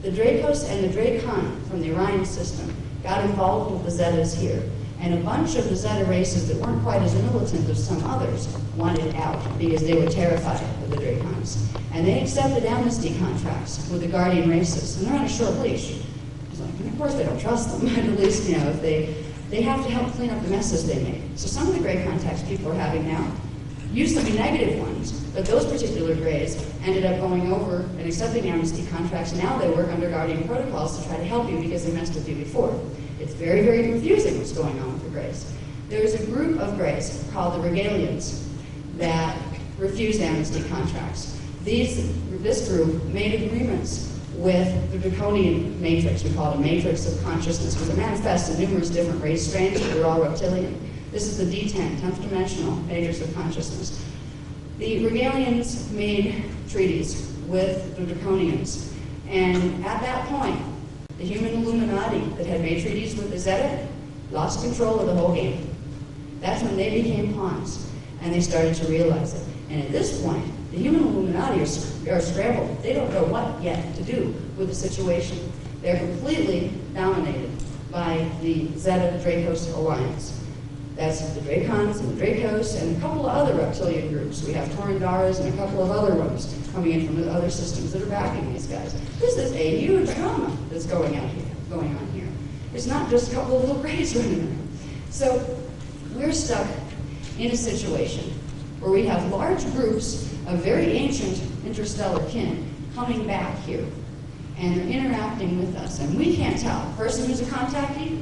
the Dracos and the Dracon from the Orion system got involved with the Zetas here, and a bunch of the Zeta races that weren't quite as militant as some others wanted out because they were terrified of the Dracons. And they accepted amnesty contracts with the Guardian races, and they're on a short leash. It's like, and of course they don't trust them, but at least, you know, if they have to help clean up the messes they made. So some of the gray contacts people are having now used to be negative ones, but those particular grays ended up going over and accepting amnesty contracts. Now they work under Guardian protocols to try to help you because they messed with you before. It's very, very confusing what's going on with the grays. There's a group of grays called the Regalians that refused amnesty contracts. This group made agreements with the Draconian matrix. We call it a matrix of consciousness, because it manifests in numerous different race strange, but they're all reptilian. This is the D10, 10th dimensional matrix of consciousness. The Regalians made treaties with the Draconians, and at that point, the human Illuminati that had made treaties with the Zeta lost control of the whole game. That's when they became pawns, and they started to realize it. And at this point, the human Illuminati are scrambled. They don't know what yet to do with the situation. They're completely dominated by the Zeta Dracos alliance. That's the Dracons and the Dracos and a couple of other reptilian groups. We have Torandaras and a couple of other ones coming in from the other systems that are backing these guys. This is a huge drama that's going on here. It's not just a couple of little grays running around. So we're stuck in a situation where we have large groups of very ancient interstellar kin coming back here, and they're interacting with us, and we can't tell. The person who's a contactee,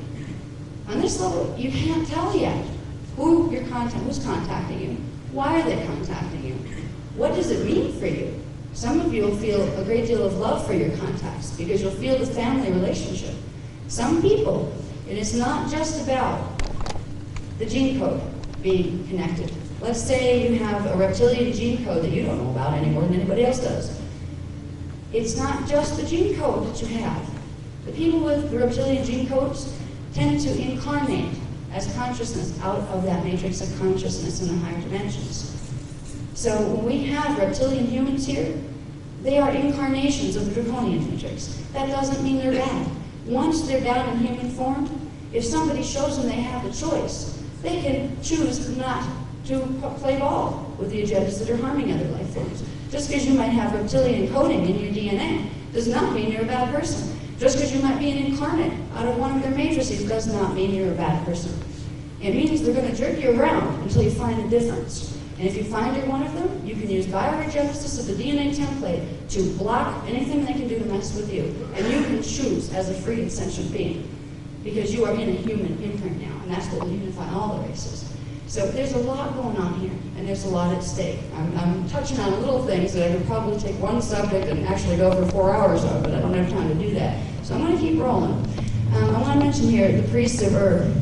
on this level, you can't tell yet who's contacting you. Why are they contacting you? What does it mean for you? Some of you will feel a great deal of love for your contacts because you'll feel the family relationship. Some people, it is not just about the gene code being connected. Let's say you have a reptilian gene code that you don't know about any more than anybody else does. It's not just the gene code that you have. The people with the reptilian gene codes tend to incarnate as consciousness out of that matrix of consciousness in the higher dimensions. So when we have reptilian humans here, they are incarnations of the Draconian matrix. That doesn't mean they're bad. Once they're down in human form, if somebody shows them they have the choice, they can choose not to play ball with the agendas that are harming other life forms. Just because you might have reptilian coding in your DNA does not mean you're a bad person. Just because you might be an incarnate out of one of their matrices does not mean you're a bad person. It means they're going to jerk you around until you find a difference. And if you find you're one of them, you can use bioregenesis of the DNA template to block anything they can do to mess with you. And you can choose as a free and sentient being, because you are in a human imprint now, and that's what will unify all the races. So there's a lot going on here, and there's a lot at stake. I'm touching on little things that I could probably take one subject and actually go for 4 hours of, but I don't have time to do that. So I'm going to keep rolling. I want to mention here the priests of Ur.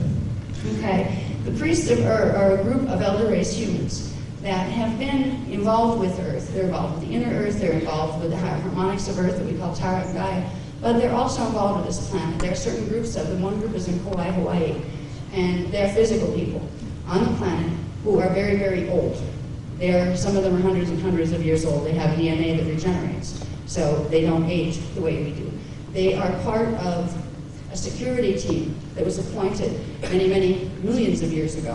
Okay, the priests of Ur are a group of elder race humans that have been involved with Earth. They're involved with the inner Earth. They're involved with the higher harmonics of Earth that we call Tara and Gaia. But they're also involved with this planet. There are certain groups of them. One group is in Kauai, Hawaii, and they're physical people on the planet who are very, very old. Some of them are hundreds and hundreds of years old. They have DNA that regenerates, so they don't age the way we do. They are part of a security team that was appointed many, many millions of years ago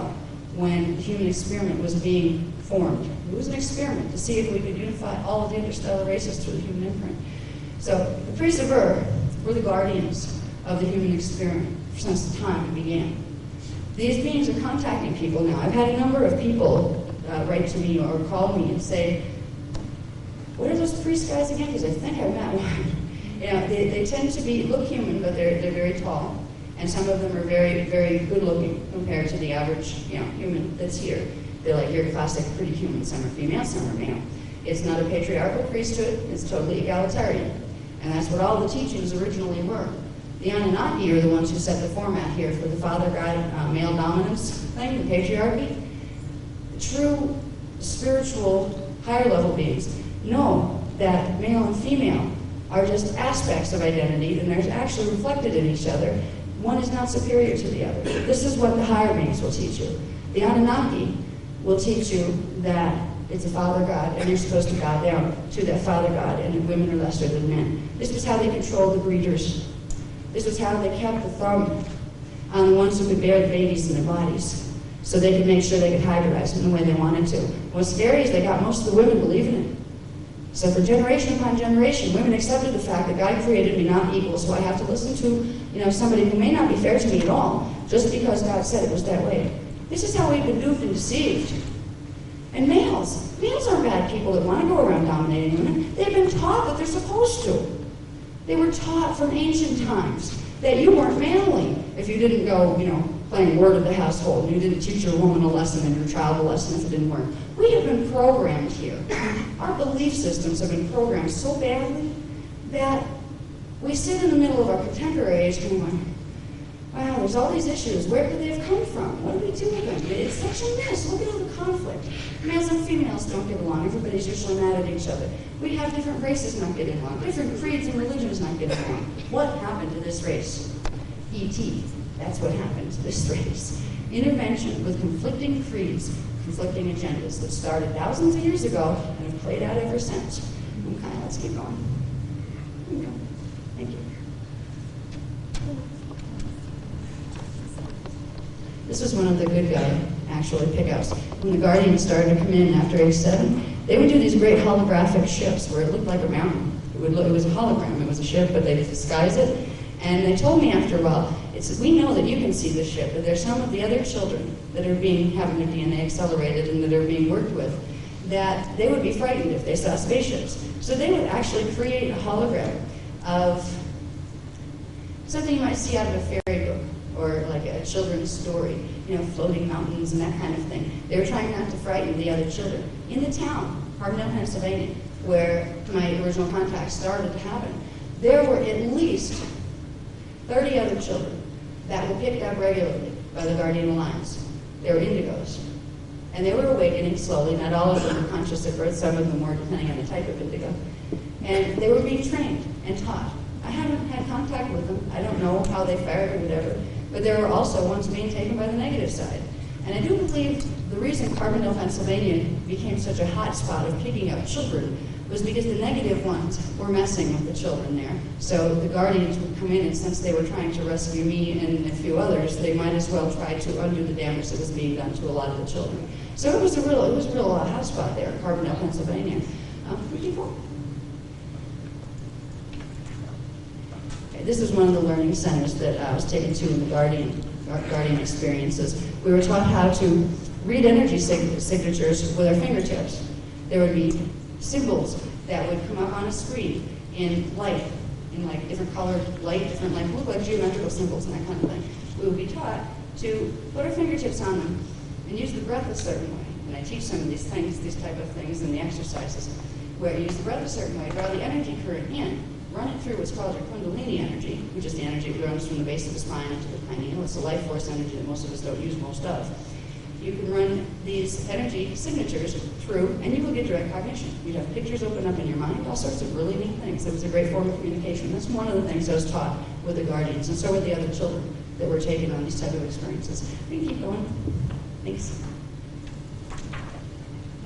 when the human experiment was being formed. It was an experiment to see if we could unify all of the interstellar races through the human imprint. So the priests of Ur were the guardians of the human experiment since the time it began. These beings are contacting people now. I've had a number of people write to me or call me and say, what are those priest guys again? Because I think I met one. You know, they tend to look human, but they're very tall. And some of them are very, very good looking compared to the average, human that's here. They're like your classic pretty human. Some are female, some are male. It's not a patriarchal priesthood. It's totally egalitarian. And that's what all the teachings originally were. The Anunnaki are the ones who set the format here for the father-god male dominance thing, the patriarchy. True spiritual higher level beings know that male and female are just aspects of identity, and they're actually reflected in each other. One is not superior to the other. This is what the higher beings will teach you. The Anunnaki will teach you that it's a father god, and you're supposed to bow down to that father god, and women are lesser than men. This was how they controlled the breeders. This was how they kept the thumb on the ones who could bear the babies in their bodies, so they could make sure they could hybridize in the way they wanted to. What's scary is they got most of the women believing it. So for generation upon generation, women accepted the fact that God created me not equal, so I have to listen to, somebody who may not be fair to me at all, just because God said it was that way. This is how we've been duped and deceived. And males aren't bad people that want to go around dominating women. They've been taught that they're supposed to. They were taught from ancient times that you weren't manly if you didn't go, playing word of the household, and you didn't teach your woman a lesson and your child a lesson if it didn't work. We have been programmed here. Our belief systems have been programmed so badly that we sit in the middle of our contemporary age going, wow, there's all these issues. Where could they have come from? What do we do with them? It's such a mess. Look at all the conflict. Males and females don't get along. Everybody's usually mad at each other. We have different races not getting along. Different creeds and religions not getting along. What happened to this race? E.T. That's what happened to this race. Intervention with conflicting creeds, conflicting agendas that started thousands of years ago and have played out ever since. Okay, let's keep going. Here we go. Thank you. This was one of the good guy, actually, pickups. When the Guardians started to come in after age 7, they would do these great holographic ships where it looked like a mountain. It was a hologram. It was a ship, but they disguised it. And they told me after a while, we know that you can see the ship, but there's some of the other children that are having their DNA accelerated and that are being worked with, that they would be frightened if they saw spaceships. So they would actually create a hologram of something you might see out of a fairy book or like a children's story, floating mountains and that kind of thing. They were trying not to frighten the other children. In the town, Carbondale, Pennsylvania, where my original contact started to happen, there were at least 30 other children that were picked up regularly by the Guardian Alliance. They were indigos. And they were awakening slowly. Not all of them were conscious at birth. Some of them were, depending on the type of indigo. And they were being trained and taught. I haven't had contact with them. I don't know how they fared or whatever. But there were also ones being taken by the negative side. And I do believe the reason Carbondale, Pennsylvania became such a hot spot of picking up children was because the negative ones were messing with the children there. So the Guardians would come in, and since they were trying to rescue me and a few others, they might as well try to undo the damage that was being done to a lot of the children. So it was a real hot spot there in Carbondale, Pennsylvania. Okay, this is one of the learning centers that I was taken to in the Guardian experiences. We were taught how to read energy signatures with our fingertips. There would be symbols that would come up on a screen in light, in like different colored light, different look like geometrical symbols and that kind of thing. We would be taught to put our fingertips on them and use the breath a certain way. And I teach some of these things, these type of things in the exercises, where you use the breath a certain way, draw the energy current in, run it through what's called your Kundalini energy, which is the energy that runs from the base of the spine into the pineal. It's the life force energy that most of us don't use most of. You can run these energy signatures through, and you will get direct cognition. You'd have pictures open up in your mind, all sorts of really neat things. It was a great form of communication. That's one of the things I was taught with the Guardians, and so were the other children that were taken on these type of experiences. We can keep going. Thanks.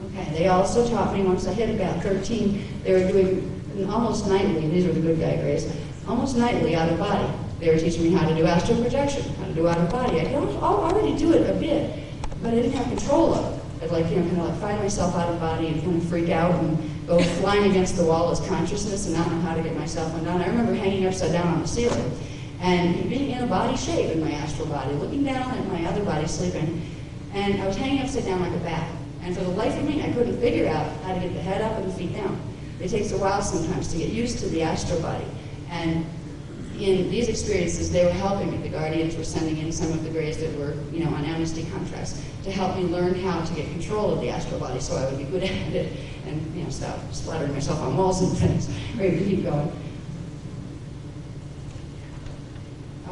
Okay, they also taught me once I hit about 13, they were doing almost nightly, these were the good guy grays, almost nightly out of body. They were teaching me how to do astral projection, how to do out of body. I could already do it a bit, but I didn't have control of it. I'd kind of find myself out of body and kind of freak out and go flying against the wall as consciousness and not know how to get myself undone. I remember hanging upside down on the ceiling and being in a body shape in my astral body, looking down at my other body sleeping, and I was hanging upside down like a bat. And for the life of me, I couldn't figure out how to get the head up and the feet down. It takes a while sometimes to get used to the astral body. And in these experiences, they were helping me. The Guardians were sending in some of the grays that were, on amnesty contracts to help me learn how to get control of the astral body so I would be good at it and, stop splattering myself on walls and things. Ready to keep going.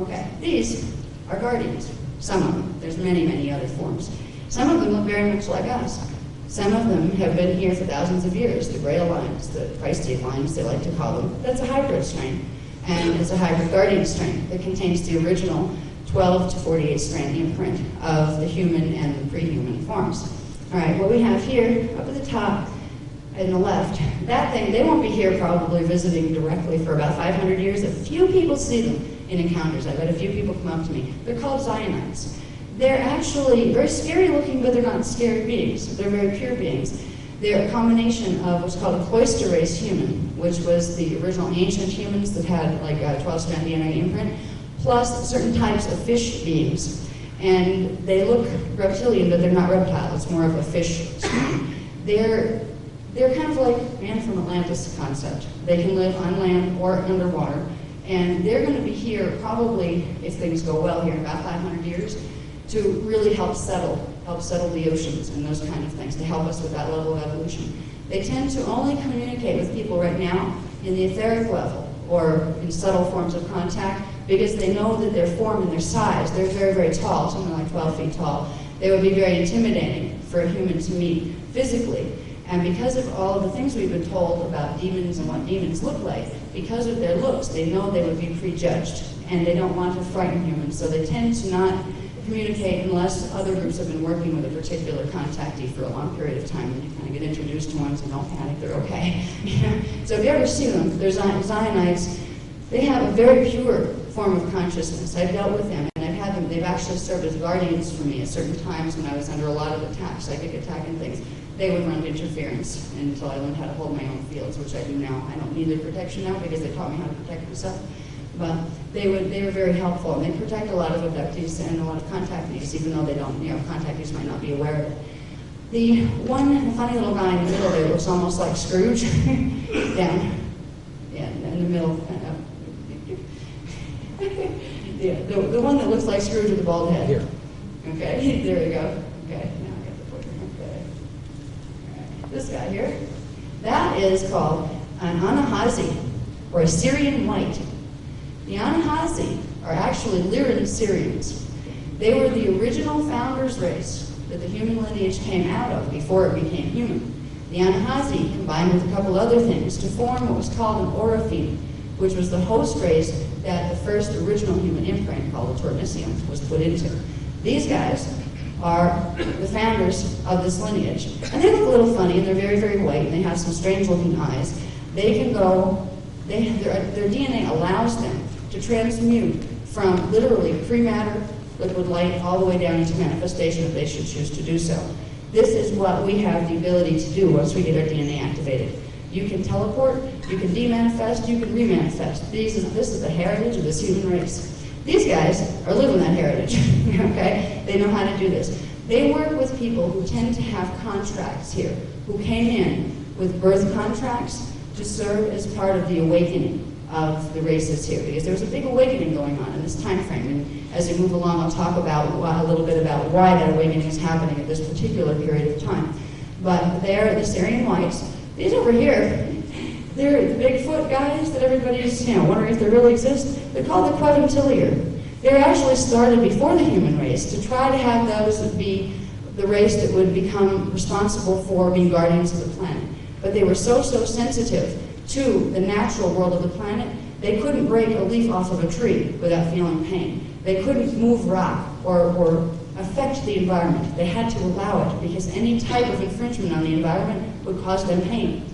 Okay, these are Guardians. Some of them. There's many, many other forms. Some of them look very much like us. Some of them have been here for thousands of years. The Grail lines, the Christite lines, they like to call them. That's a hybrid strain. And it's a hybrid guardian strain that contains the original 12 to 48 strand imprint of the human and the pre-human forms. All right, what we have here, up at the top and the left, that thing, they won't be here probably visiting directly for about 500 years. A few people see them in encounters. I've had a few people come up to me. They're called Zionites. They're actually very scary looking, but they're not scary beings. They're very pure beings. They're a combination of what's called a cloister race human, which was the original ancient humans that had like a 12-strand DNA imprint, plus certain types of fish beings. And they look reptilian, but they're not reptile. It's more of a fish strain. They're kind of like Man from Atlantis concept. They can live on land or underwater. And they're going to be here probably, if things go well here, in about 500 years, to really help settle the oceans and those kind of things, to help us with that level of evolution. They tend to only communicate with people right now in the etheric level or in subtle forms of contact because they know that their form and their size, they're very, very tall, something like 12 feet tall. They would be very intimidating for a human to meet physically. And because of all of the things we've been told about demons and what demons look like, because of their looks, they know they would be prejudged, and they don't want to frighten humans, so they tend to not communicate unless other groups have been working with a particular contactee for a long period of time, and you kind of get introduced to ones and don't panic, they're okay. So if you ever see them, they're Zionites. They have a very pure form of consciousness. I've dealt with them, and I've had them, they've actually served as guardians for me at certain times when I was under a lot of attack, psychic attack and things. They would run interference until I learned how to hold my own fields, which I do now. I don't need their protection now because they taught me how to protect myself. But they were very helpful, and they protect a lot of abductees and a lot of contactees, even though they don't, contactees might not be aware of it. The funny little guy in the middle there looks almost like Scrooge, down, yeah, in the middle. Yeah, the one that looks like Scrooge with the bald head. Here. Okay, there we go. Okay, now I got the pointer. Okay. All right. This guy here, that is called an Anahazi, or a Syrian white. The Anahazi are actually Lyran Syrians. They were the original founders race that the human lineage came out of before it became human. The Anahazi combined with a couple other things to form what was called an Orophene, which was the host race that the first original human imprint, called the Tornisium, was put into. These guys are the founders of this lineage. And they look a little funny, and they're very, very white, and they have some strange looking eyes. They can go, their DNA allows them to transmute from literally pre-matter, liquid light, all the way down into manifestation if they should choose to do so. This is what we have the ability to do once we get our DNA activated. You can teleport, you can demanifest, you can remanifest. This is the heritage of this human race. These guys are living that heritage, okay? They know how to do this. They work with people who tend to have contracts here, who came in with birth contracts to serve as part of the awakening of the races here, because there was a big awakening going on in this time frame. And as we move along, I'll talk about a little bit about why that awakening is happening at this particular period of time. But they're the Syrian whites. These over here, they're the Bigfoot guys that everybody's wondering if they really exist. They're called the Queventillier. They were actually started before the human race to try to have those that be the race that would become responsible for being guardians of the planet. But they were so sensitive to the natural world of the planet, they couldn't break a leaf off of a tree without feeling pain. They couldn't move rock or affect the environment. They had to allow it because any type of infringement on the environment would cause them pain.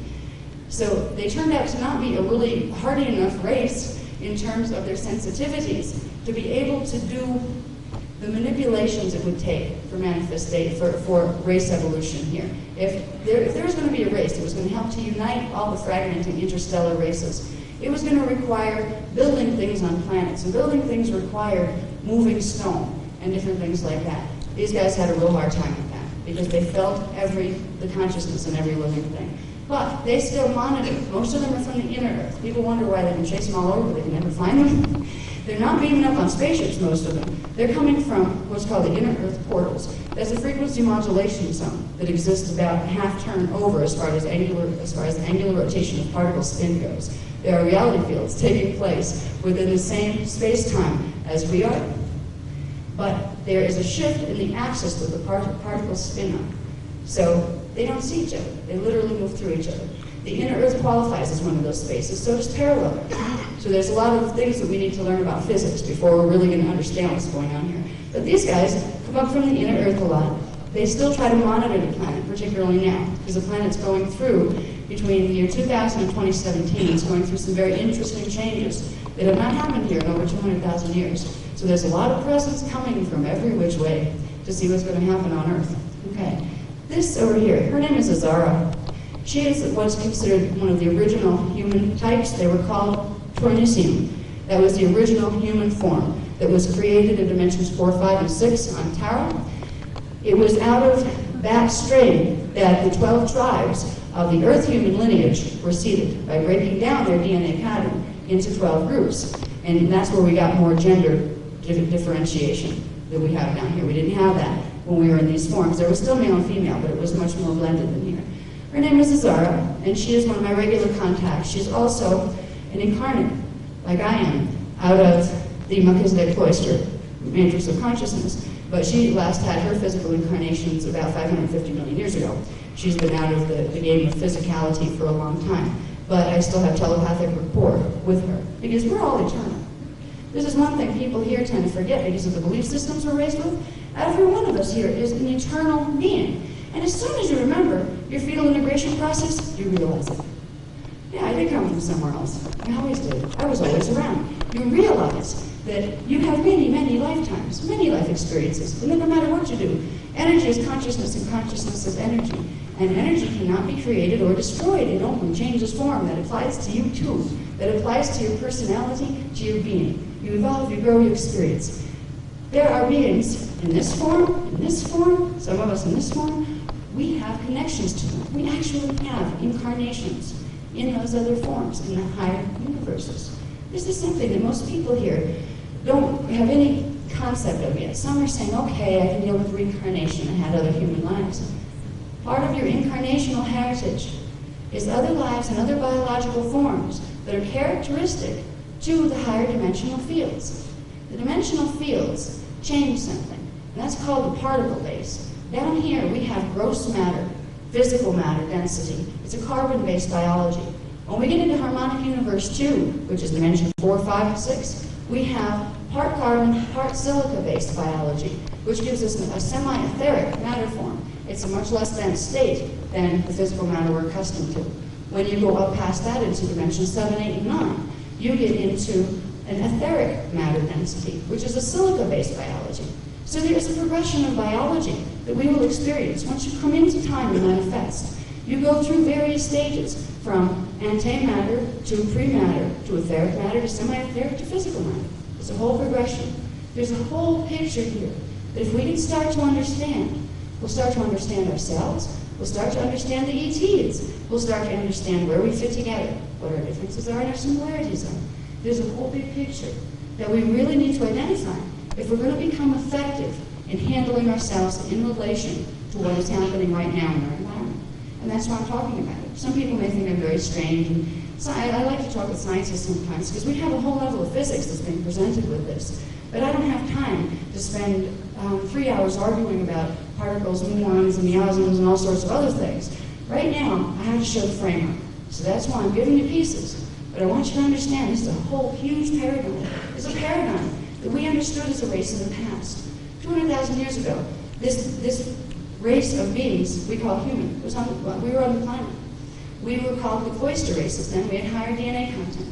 So they turned out to not be a really hardy enough race in terms of their sensitivities to be able to do the manipulations it would take for for race evolution here. If there was going to be a race that was going to help to unite all the fragmenting interstellar races, it was going to require building things on planets, and building things required moving stone and different things like that. These guys had a real hard time with that because they felt the consciousness in every living thing. But they still monitor. Most of them are from the inner Earth. People wonder why they can chase them all over, they can never find them. They're not beaming up on spaceships, most of them. They're coming from what's called the inner Earth portals. There's a frequency modulation zone that exists about half turn over as far as the angular rotation of particle spin goes. There are reality fields taking place within the same space-time as we are. But there is a shift in the axis that the particles spin on. So they don't see each other. They literally move through each other. The inner Earth qualifies as one of those spaces, so does parallel Earth. So there's a lot of things that we need to learn about physics before we're really going to understand what's going on here. But these guys come up from the inner Earth a lot. They still try to monitor the planet, particularly now, because the planet's going through, between the year 2000 and 2017, it's going through some very interesting changes that have not happened here in over 200,000 years. So there's a lot of presence coming from every which way to see what's going to happen on Earth. Okay, this over here, her name is Azara. She is what's considered one of the original human types. They were called Tornisium. That was the original human form that was created in dimensions 4, 5, and 6 on Tara. It was out of that strain that the 12 tribes of the Earth human lineage were seeded by breaking down their DNA pattern into 12 groups. And that's where we got more gender differentiation that we have down here. We didn't have that when we were in these forms. There was still male and female, but it was much more blended than here. Her name is Azara, and she is one of my regular contacts. She's also an incarnate, like I am, out of the Melchizedek cloister, matrix of consciousness. But she last had her physical incarnations about 550 million years ago. She's been out of the game of physicality for a long time. But I still have telepathic rapport with her, because we're all eternal. This is one thing people here tend to forget because of the belief systems we're raised with. Every one of us here is an eternal being. And as soon as you remember your fetal integration process, you realize it. Yeah, I did come from somewhere else. I always did. I was always around. You realize that you have many, many lifetimes, many life experiences, and then no matter what you do, energy is consciousness and consciousness is energy. And energy cannot be created or destroyed. It only changes form. That applies to you too. That applies to your personality, to your being. You evolve, you grow, you experience. There are beings in this form, some of us in this form. We have connections to them. We actually have incarnations in those other forms, in the higher universes. This is something that most people here don't have any concept of yet. Some are saying, okay, I can deal with reincarnation. I had other human lives. Part of your incarnational heritage is other lives and other biological forms that are characteristic to the higher dimensional fields. The dimensional fields change something, and that's called the particle base. Down here we have gross matter, physical matter density. It's a carbon-based biology. When we get into harmonic universe 2, which is dimension 4, 5, and 6, we have part carbon, part silica-based biology, which gives us a semi-etheric matter form. It's a much less dense state than the physical matter we're accustomed to. When you go up past that into dimension 7, 8, and 9, you get into an etheric matter density, which is a silica-based biology. So there's a progression of biology that we will experience. Once you come into time and manifest, you go through various stages, from antimatter to pre-matter, to etheric matter, to semi-etheric, to physical matter. It's a whole progression. There's a whole picture here that if we can start to understand, we'll start to understand ourselves, we'll start to understand the ETs, we'll start to understand where we fit together, what our differences are and our similarities are. There's a whole big picture that we really need to identify if we're going to become effective in handling ourselves in relation to what is happening right now in our environment. And that's why I'm talking about it. Some people may think I'm very strange, and so I like to talk with scientists sometimes because we have a whole level of physics that's being presented with this. But I don't have time to spend 3 hours arguing about particles, muons, and meosins, and all sorts of other things. Right now, I have to show the framework. So that's why I'm giving you pieces. But I want you to understand this is a whole huge paradigm. It's a paradigm that we understood as a race in the past. 200,000 years ago, this race of beings we call human was we were on the planet. We were called the cloister races then. We had higher DNA content.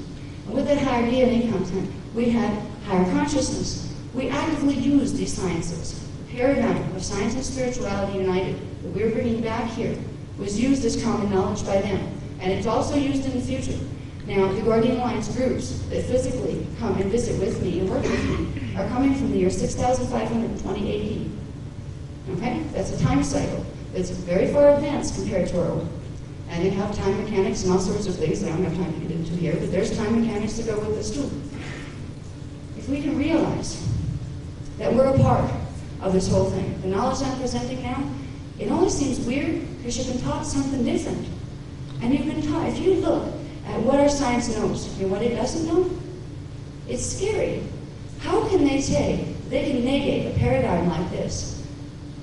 And with that higher DNA content, we had higher consciousness. We actively used these sciences. The paradigm of science and spirituality united that we're bringing back here was used as common knowledge by them. And it's also used in the future. Now, the Guardian Alliance groups that physically come and visit with me and work with me are coming from the year 6520 AD. Okay? That's a time cycle that's very far advanced compared to our own. And they have time mechanics and all sorts of things that I don't have time to get into here, but there's time mechanics to go with this too. If we can realize that we're a part of this whole thing, the knowledge I'm presenting now, it only seems weird because you've been taught something different. And you've been taught, if you look at what our science knows and what it doesn't know, it's scary. How can they say they can negate a paradigm like this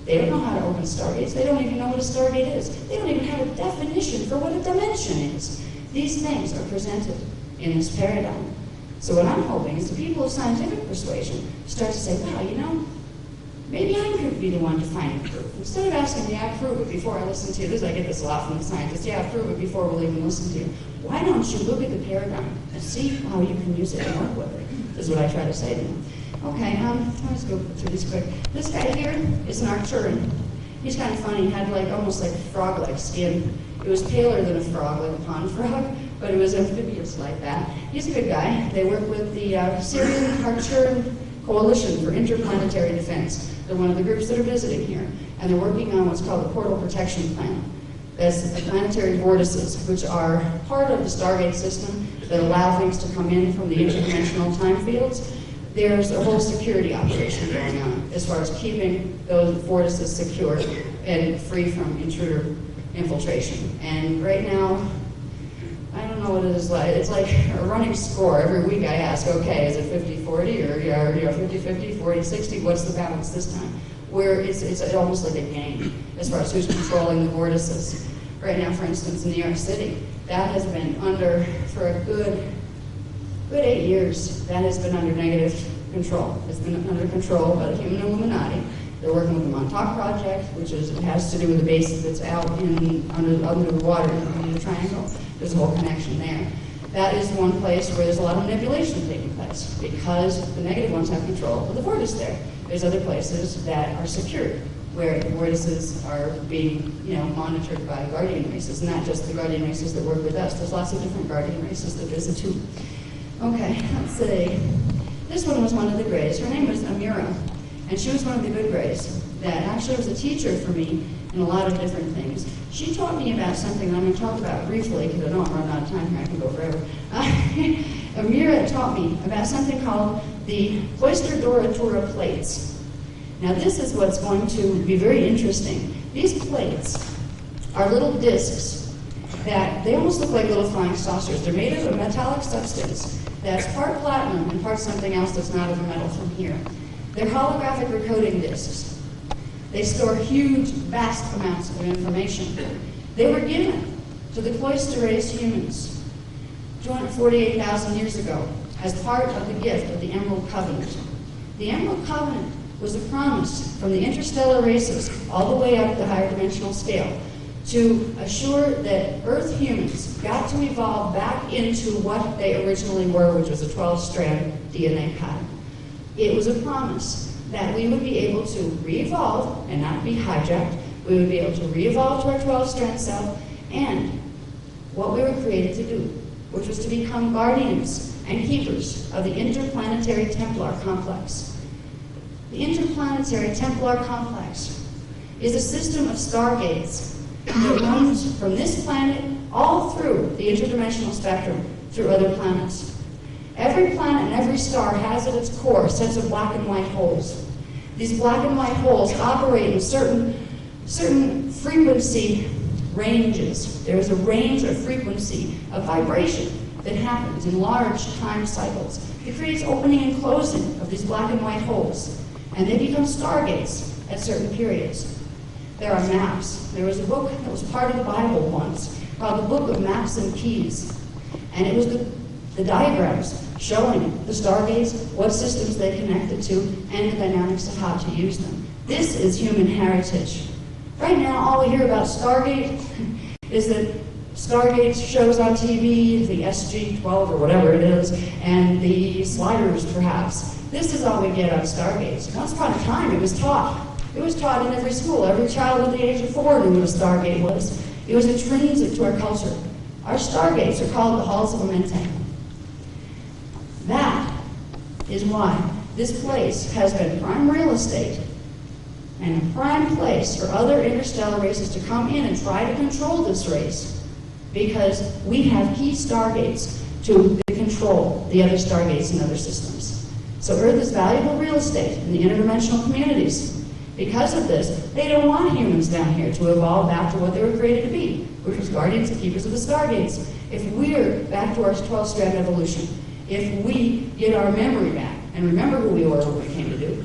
They don't know how to open stargates. They don't even know what a stargate is. They don't even have a definition for what a dimension is. These things are presented in this paradigm. So what I'm hoping is the people of scientific persuasion start to say, wow, you know, maybe I could be the one to find proof. Instead of asking, yeah, prove it before I listen to you, I get this a lot from the scientists, yeah, prove it before we'll even listen to you. Why don't you look at the paradigm and see how you can use it and work with it, is what I try to say to them. Okay, let's go through this quick. This guy here is an Arcturian. He's kind of funny, he had like almost like frog-like skin. It was paler than a frog, like a pond frog, but it was amphibious like that. He's a good guy. They work with the Syrian Arcturian Coalition for Interplanetary Defense. They're one of the groups that are visiting here, and they're working on what's called the Portal Protection Plan. That's the planetary vortices, which are part of the Stargate system that allow things to come in from the interdimensional time fields. There's a whole security operation going on as far as keeping those vortices secure and free from intruder infiltration. And right now, I don't know what it is like. It's like a running score. Every week I ask, okay, is it 50-40 or 50-50, 40-60? What's the balance this time? Where it's almost like a game as far as who's controlling the vortices. Right now, for instance, in New York City, that has been under, for a good 8 years, that has been under negative control. It's been under control by the human Illuminati. They're working with the Montauk Project, which has to do with the base that's out under the water in the triangle. There's a whole connection there. That is one place where there's a lot of manipulation taking place because the negative ones have control of the vortice there. There's other places that are secured, where the vortices are being, monitored by guardian races, not just the guardian races that work with us. There's lots of different guardian races that visit too. Okay, let's see. This one was one of the Greys. Her name was Amira, and she was one of the good Greys that actually was a teacher for me in a lot of different things. She taught me about something I'm going to talk about briefly because I don't want to run out of time here. I can go forever. Amira taught me about something called the Cloister Doratura plates. Now this is what's going to be very interesting. These plates are little discs that they almost look like little flying saucers. They're made of a metallic substance that's part platinum and part something else that's not of a metal from here. They're holographic recording discs. They store huge, vast amounts of information. They were given to the cloister race humans 248,000 years ago as part of the gift of the Emerald Covenant. The Emerald Covenant was a promise from the interstellar races all the way up the higher dimensional scale to assure that Earth humans got to evolve back into what they originally were, which was a 12-strand DNA pattern. It was a promise that we would be able to re-evolve and not be hijacked. We would be able to re-evolve to our 12-strand self and what we were created to do, which was to become guardians and keepers of the interplanetary Templar complex. The interplanetary Templar complex is a system of stargates that runs from this planet all through the interdimensional spectrum through other planets. Every planet and every star has at its core sets of black and white holes. These black and white holes operate in certain frequency ranges. There is a range of frequency of vibration that happens in large time cycles. It creates opening and closing of these black and white holes, and they become stargates at certain periods. There are maps. There was a book that was part of the Bible once called the Book of Maps and Keys, and it was the diagrams showing the stargates, what systems they connected to, and the dynamics of how to use them. This is human heritage. Right now, all we hear about Stargate is that Stargate shows on TV, the SG-12 or whatever it is, and the sliders, perhaps. This is all we get on Stargates. Once upon a time, it was taught. It was taught in every school. Every child at the age of 4 knew what a Stargate was. It was intrinsic to our culture. Our Stargates are called the Halls of Amente. That is why this place has been prime real estate and a prime place for other interstellar races to come in and try to control this race, because we have key stargates to control the other stargates and other systems. So Earth is valuable real estate in the interdimensional communities. Because of this, they don't want humans down here to evolve back to what they were created to be, which was guardians and keepers of the stargates. If we're back to our 12-strand evolution, if we get our memory back and remember who we were, what we came to do,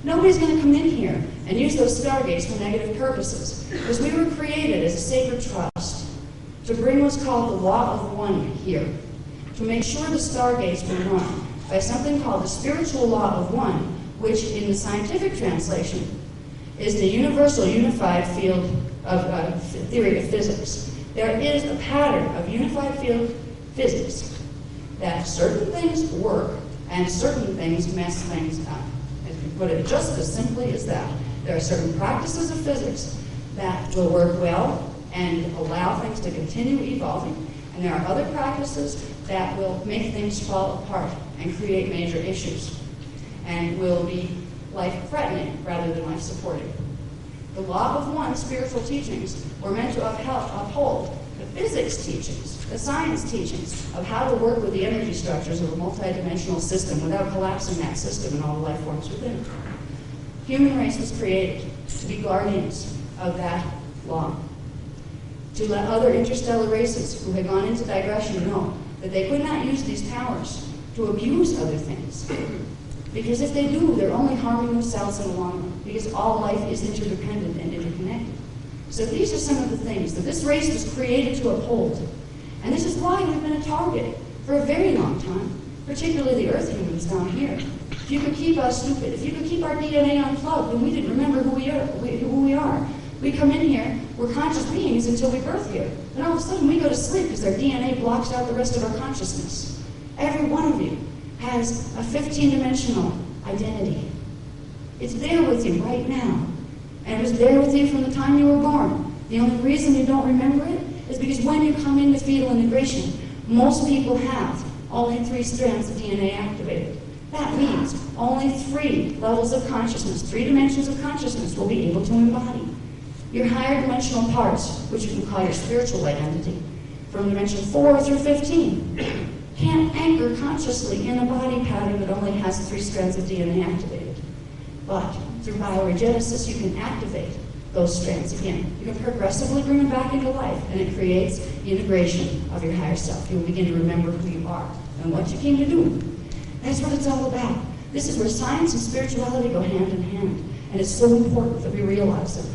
Nobody's going to come in here and use those stargates for negative purposes, because we were created as a sacred trust to bring what's called the law of one here, to make sure the stargates were run by something called the spiritual law of one, which in the scientific translation is the universal unified field of theory of physics. There is a pattern of unified field physics that certain things work and certain things mess things up. If you put it just as simply as that, there are certain practices of physics that will work well and allow things to continue evolving, and there are other practices that will make things fall apart and create major issues and will be life-threatening rather than life-supporting. The law of one spiritual teachings were meant to uphold the physics teachings, the science teachings of how to work with the energy structures of a multidimensional system without collapsing that system and all the life forms within it. Human race was created to be guardians of that law, to let other interstellar races who had gone into digression know that they could not use these powers to abuse other things. Because if they do, they're only harming themselves in the long run, because all life is interdependent and interconnected. So these are some of the things that this race was created to uphold. And this is why we've been a target for a very long time, particularly the Earth humans down here. If you could keep us stupid, if you could keep our DNA unplugged, then we didn't remember who we are. We come in here, we're conscious beings until we birth here. Then all of a sudden we go to sleep because our DNA blocks out the rest of our consciousness. Every one of you has a 15-dimensional identity. It's there with you right now. And it was there with you from the time you were born. The only reason you don't remember it is because when you come into fetal integration, most people have only 3 strands of DNA activated. That means only 3 levels of consciousness, 3 dimensions of consciousness will be able to embody. Your higher dimensional parts, which you can call your spiritual identity, from dimension 4 through 15, can't anchor consciously in a body pattern that only has 3 strands of DNA activated. But through bioregenesis, you can activate those strands again. You can progressively bring them back into life, and it creates the integration of your higher self. You will begin to remember who you are and what you came to do. That's what it's all about. This is where science and spirituality go hand in hand, and it's so important that we realize it.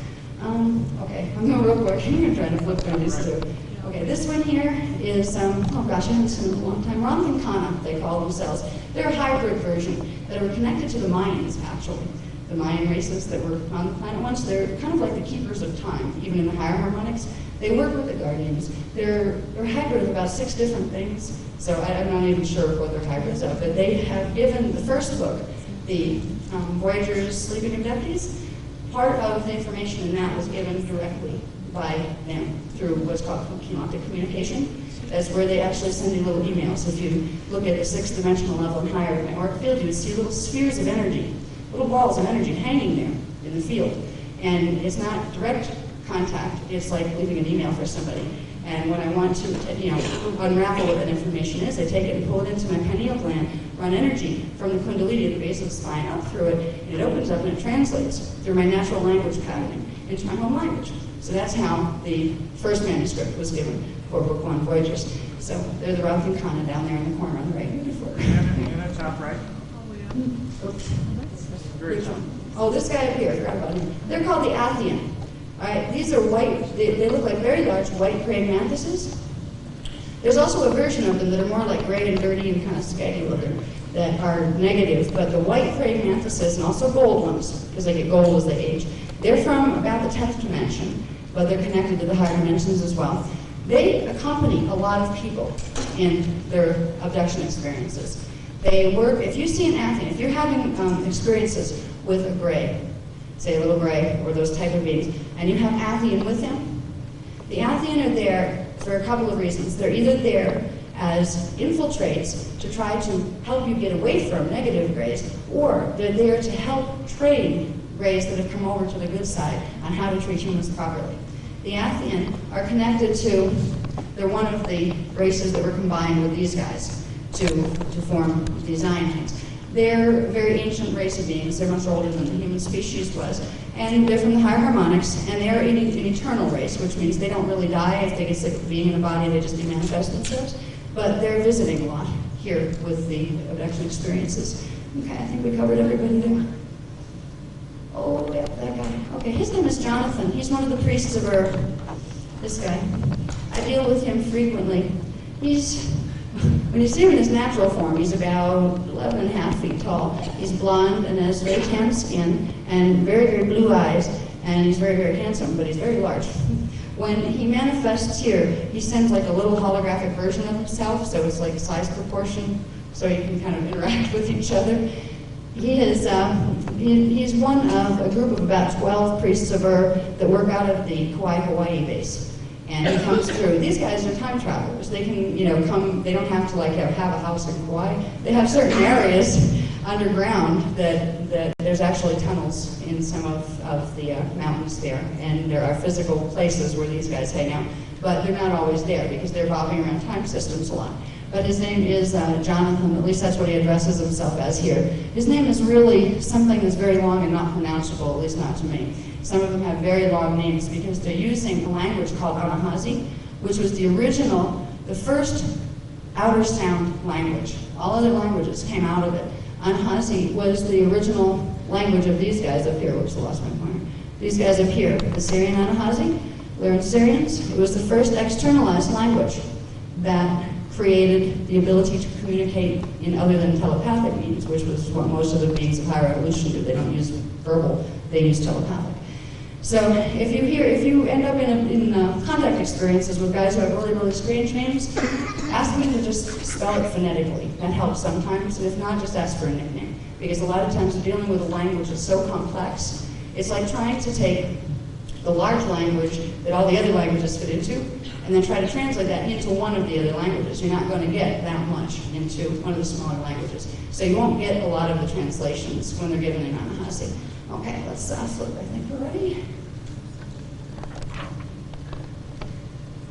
Okay, I'm going real quick. I'm trying to flip through these two. Okay, this one here is, oh gosh, I haven't seen it in a long time. Ramthankana, they call themselves. They're a hybrid version that are connected to the Mayans, actually. The Mayan races that were on the planet once, they're kind of like the keepers of time, even in the higher harmonics. They work with the guardians. They're hybrid of about 6 different things, so I'm not even sure what they're hybrids of, but they have given the first book, the Voyagers, Sleeping and Deputies. Part of the information in that was given directly by them through what's called kinetic communication. That's where they actually send you little emails. If you look at the 6th dimensional level and higher in my auric field, you would see little spheres of energy, little balls of energy hanging there in the field. And it's not direct contact, it's like leaving an email for somebody. And when I want to, unravel what that information is, I take it and pull it into my pineal gland, run energy from the kundalini at the base of the spine up through it, and it opens up and it translates through my natural language patterning into my home language. So that's how the first manuscript was given for Book 1, Voyagers. So they're the Ramthankana down there in the corner on the right. Beautiful. And the top right. Oops. Very top. Oh, this guy up here, I forgot about him. They're called the Athian. All right, these are white, they look like very large white praying mantises. There's also a version of them that are more like gray and dirty and kind of scaggy looking that are negative, but the white praying mantises and also gold ones, because they get gold as they age, they're from about the 10th dimension, but they're connected to the higher dimensions as well. They accompany a lot of people in their abduction experiences. They work, if you see an Athian, if you're having experiences with a gray, say a little gray, or those type of beings, and you have Athian with them, the Athian are there for a couple of reasons. They're either there as infiltrates to try to help you get away from negative grays, or they're there to help train grays that have come over to the good side on how to treat humans properly. The Athian are connected to, they're one of the races that were combined with these guys to form these Zionites. They're a very ancient race of beings. They're much older than the human species was. And they're from the higher harmonics, and they're an eternal race, which means they don't really die. If they get sick of being in a body, they just demanifest themselves. But they're visiting a lot here with the abduction experiences. Okay, I think we covered everybody there. Okay, his name is Jonathan. He's one of the priests of Ur. This guy. I deal with him frequently. When you see him in his natural form, he's about 11 and a half feet tall. He's blonde and has very tan skin and very, very blue eyes, and he's very, very handsome, but he's very large. When he manifests here, he sends like a little holographic version of himself, so it's like size proportion, so you can kind of interact with each other. He's one of a group of about 12 priests of Ur that work out of the Kauai, Hawaii base. And he comes through. These guys are time travelers. They can, come. They don't have to like have a house in Kauai. They have certain areas underground that there's actually tunnels in some of the mountains there, and there are physical places where these guys hang out. But they're not always there because they're bobbing around time systems a lot. But his name is Jonathan. At least that's what he addresses himself as here. His name is really something that's very long and not pronounceable, at least not to me. Some of them have very long names because they're using a language called Anahazi, which was the first outer sound language. All other languages came out of it. Anahazi was the original language of these guys up here. Whoops, I lost my pointer. These guys up here, the Syrian Anahazi, they're Syrians. It was the first externalized language that created the ability to communicate in other than telepathic means, which was what most of the beings of higher evolution do. They don't use verbal, they use telepathic. So if you end up in contact experiences with guys who have really, really strange names, ask them to just spell it phonetically. That helps sometimes, and if not, just ask for a nickname. Because a lot of times dealing with a language that's so complex, it's like trying to take the large language that all the other languages fit into, and then try to translate that into one of the other languages. You're not going to get that much into one of the smaller languages. So you won't get a lot of the translations when they're given in Anahazi. Okay, let's flip. I think we're ready.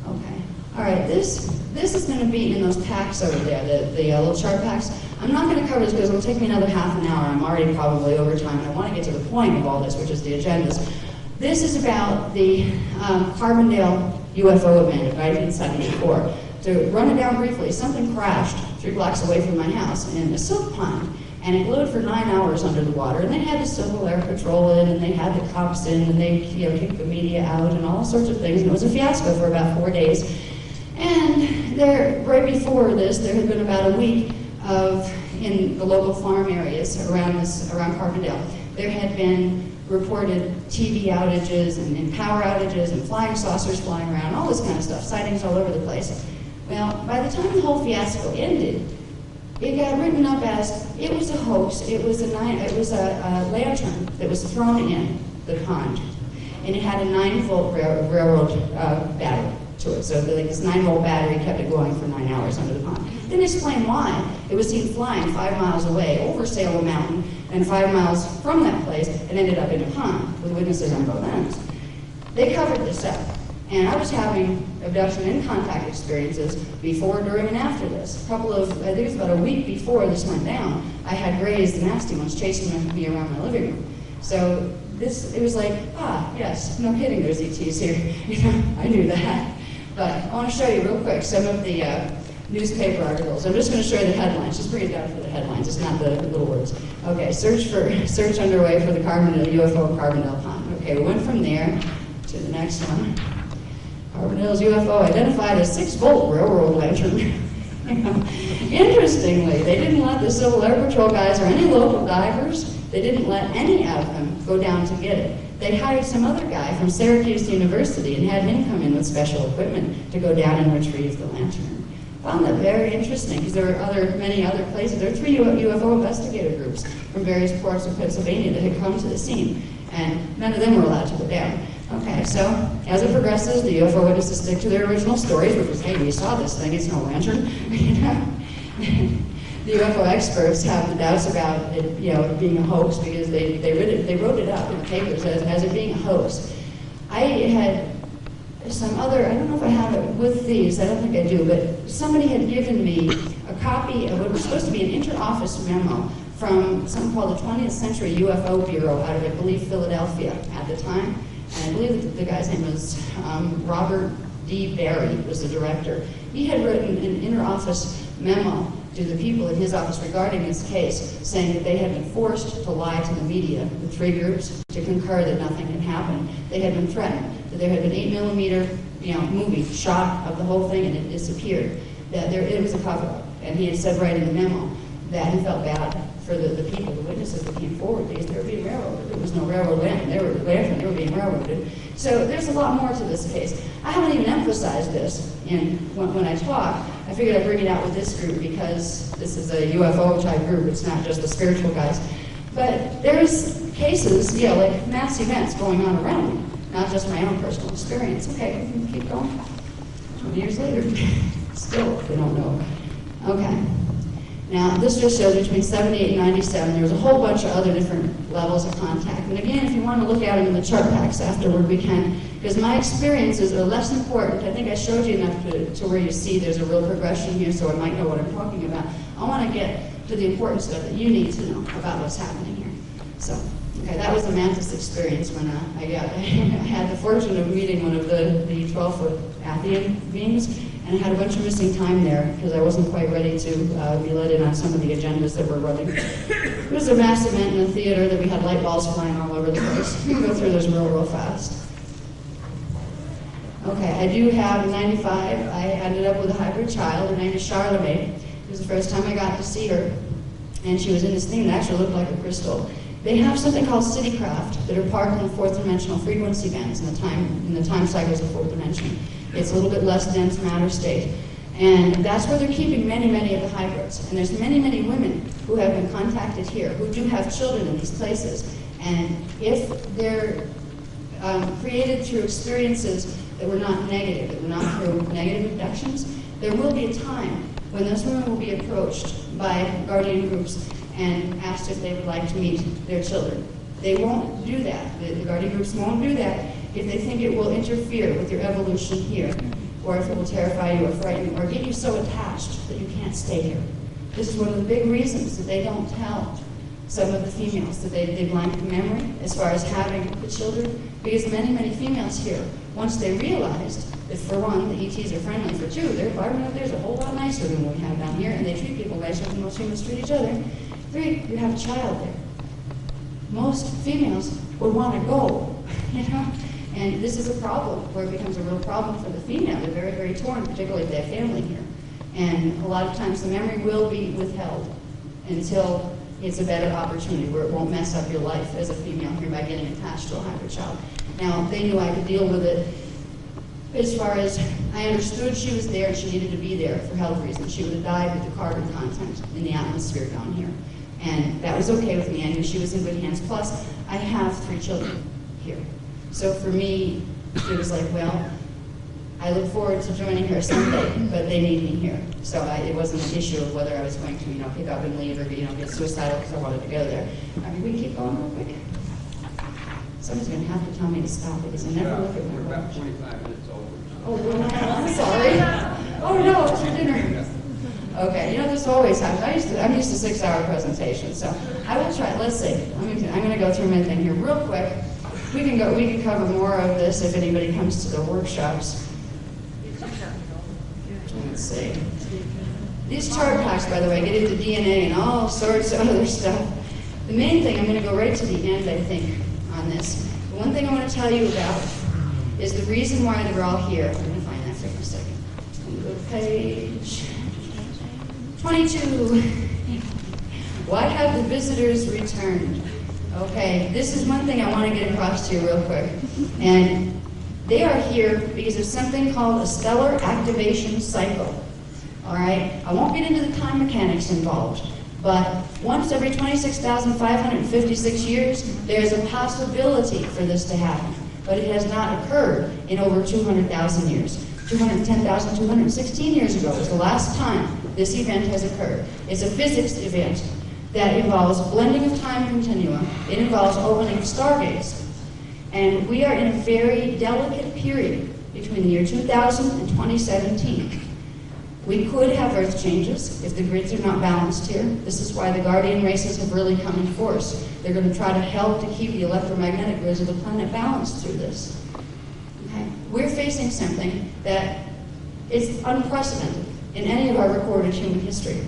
Okay. All right, this is going to be in those packs over there, the little chart packs. I'm not going to cover this because it'll take me another half an hour. I'm already probably over time, and I want to get to the point of all this, which is the agendas. This is about the Carbondale UFO event of 1974. To run it down briefly, something crashed 3 blocks away from my house in a silk pond, and it glowed for 9 hours under the water, and they had the Civil Air Patrol in, and they had the cops in, and they kicked the media out, and all sorts of things, and it was a fiasco for about 4 days. And right before this, there had been about a week in the local farm areas around Carbondale, there had been reported TV outages and power outages and flying saucers flying around, all this kind of stuff, sightings all over the place. Well, by the time the whole fiasco ended, it got written up as it was a hoax. It was a lantern that was thrown in the pond, and it had a 9-volt railroad battery to it. So this 9-volt battery kept it going for 9 hours under the pond. Then explain why it was seen flying 5 miles away over Salem Mountain and 5 miles from that place and ended up in a pond with witnesses on both ends. They covered this up. And I was having abduction and contact experiences before, during, and after this. I think it was about a week before this went down, I had Grays, the nasty ones, chasing me around my living room. So it was like, yes, no kidding, there's ETs here. I knew that. But I want to show you real quick some of the newspaper articles. I'm just going to show you the headlines. Just bring it down for the headlines. It's not the little words. Okay, search underway for the UFO Carbondale Pond. Okay, we went from there to the next one. Carbondale's UFO identified as 6-volt railroad lantern. Interestingly, they didn't let the Civil Air Patrol guys or any local divers, they didn't let any of them go down to get it. They hired some other guy from Syracuse University and had him come in with special equipment to go down and retrieve the lantern. Found that very interesting because there were many other places. There were 3 UFO investigator groups from various parts of Pennsylvania that had come to the scene, and none of them were allowed to go down. Okay, so as it progresses, the UFO witnesses stick to their original stories, which was, hey, we saw this thing, it's no lantern. The UFO experts have the doubts about it, it being a hoax because they wrote it up in the papers as it being a hoax. I had some other, I don't know if I have it with these, I don't think I do, but somebody had given me a copy of what was supposed to be an inter-office memo from something called the 20th Century UFO Bureau out of, I believe, Philadelphia at the time. And I believe the guy's name was Robert D. Barry, was the director. He had written an inter-office memo to the people in his office regarding this case, saying that they had been forced to lie to the media, the three groups, to concur that nothing had happened. They had been threatened, that there had been 8mm movie shot of the whole thing and it disappeared, that it was a cover-up. And he had said right in the memo that he felt bad for the people, the witnesses that came forward, because they were being railroaded. There was no railroad land, they were being railroaded. So there's a lot more to this case. I haven't even emphasized this when I talk. I figured I'd bring it out with this group because this is a UFO type group, it's not just the spiritual guys. But there's cases, like mass events going on around me, not just my own personal experience. Okay, we can keep going. 20 years later, still, they don't know. Okay. Now, this just shows between 78 and 97, there was a whole bunch of other different levels of contact. And again, if you want to look at them in the chart packs afterward, we can, because my experiences are less important. I think I showed you enough to where you see there's a real progression here, so I might know what I'm talking about. I want to get to the important stuff that you need to know about what's happening here. So, okay, that was the Mantis experience when I had the fortune of meeting one of the 12-foot Athian beings. And I had a bunch of missing time there because I wasn't quite ready to be let in on some of the agendas that were running. It was a mass event in a theater that we had light balls flying all over the place. We can go through those real fast. Okay, I do have in 95, I ended up with a hybrid child. Her name is Charlemagne. It was the first time I got to see her. And she was in this thing that actually looked like a crystal. They have something called citycraft that are parked in the fourth dimensional frequency bands in the time cycles of fourth dimension. It's a little bit less dense matter state. And that's where they're keeping many of the hybrids. And there's many women who have been contacted here who do have children in these places. And if they're created through experiences that were not negative, that were not through negative abductions, there will be a time when those women will be approached by guardian groups and asked if they would like to meet their children. They won't do that. The guardian groups won't do that if they think it will interfere with your evolution here, or if it will terrify you or frighten you, or get you so attached that you can't stay here. This is one of the big reasons that they don't tell some of the females that they blank the memory as far as having the children, because many females here, once they realized that for one, the ETs are friendly, for two, their environment up there is a whole lot nicer than what we have down here, and they treat people nicer than most humans treat each other. Three, you have a child there. Most females would want to go, And this is a problem, where it becomes a real problem for the female. They're very torn, particularly if they have family here. And a lot of times the memory will be withheld until it's a better opportunity where it won't mess up your life as a female here by getting attached to a hybrid child. Now, they knew I could deal with it as far as I understood she was there and she needed to be there for health reasons. She would have died with the carbon content in the atmosphere down here. And that was okay with me. I knew she was in good hands. Plus, I have 3 children here. So for me, it was like, well, I look forward to joining her someday, but they need me here. So it wasn't an issue of whether I was going to, pick up and leave or, get suicidal because I wanted to go there. I mean, we can keep going real quick. Someone's going to have to tell me to stop because I never look at my We're about watch. 25 minutes over. Oh, well, I'm sorry. Oh, no, it's for dinner. Okay, this always happens. I'm used to 6-hour presentations, so I will try. Let's see. I'm going to go through my thing here real quick. We can cover more of this if anybody comes to the workshops. Let's see. These chart packs, by the way, get into DNA and all sorts of other stuff. The main thing, I'm going to go right to the end, I think, on this. The one thing I want to tell you about is the reason why they're all here. I'm going to find that for a second. I'm going to go to page 22. Why have the visitors returned? Okay, this is one thing I want to get across to you real quick. And they are here because of something called a stellar activation cycle. All right, I won't get into the time mechanics involved, but once every 26,556 years, there's a possibility for this to happen. But it has not occurred in over 200,000 years. 210,000, 216 years ago was the last time this event has occurred. It's a physics event that involves blending of time continua. It involves opening of stargates. And we are in a very delicate period between the year 2000 and 2017. We could have Earth changes if the grids are not balanced here. This is why the guardian races have really come in force. They're going to try to help to keep the electromagnetic grids of the planet balanced through this. Okay? We're facing something that is unprecedented in any of our recorded human history.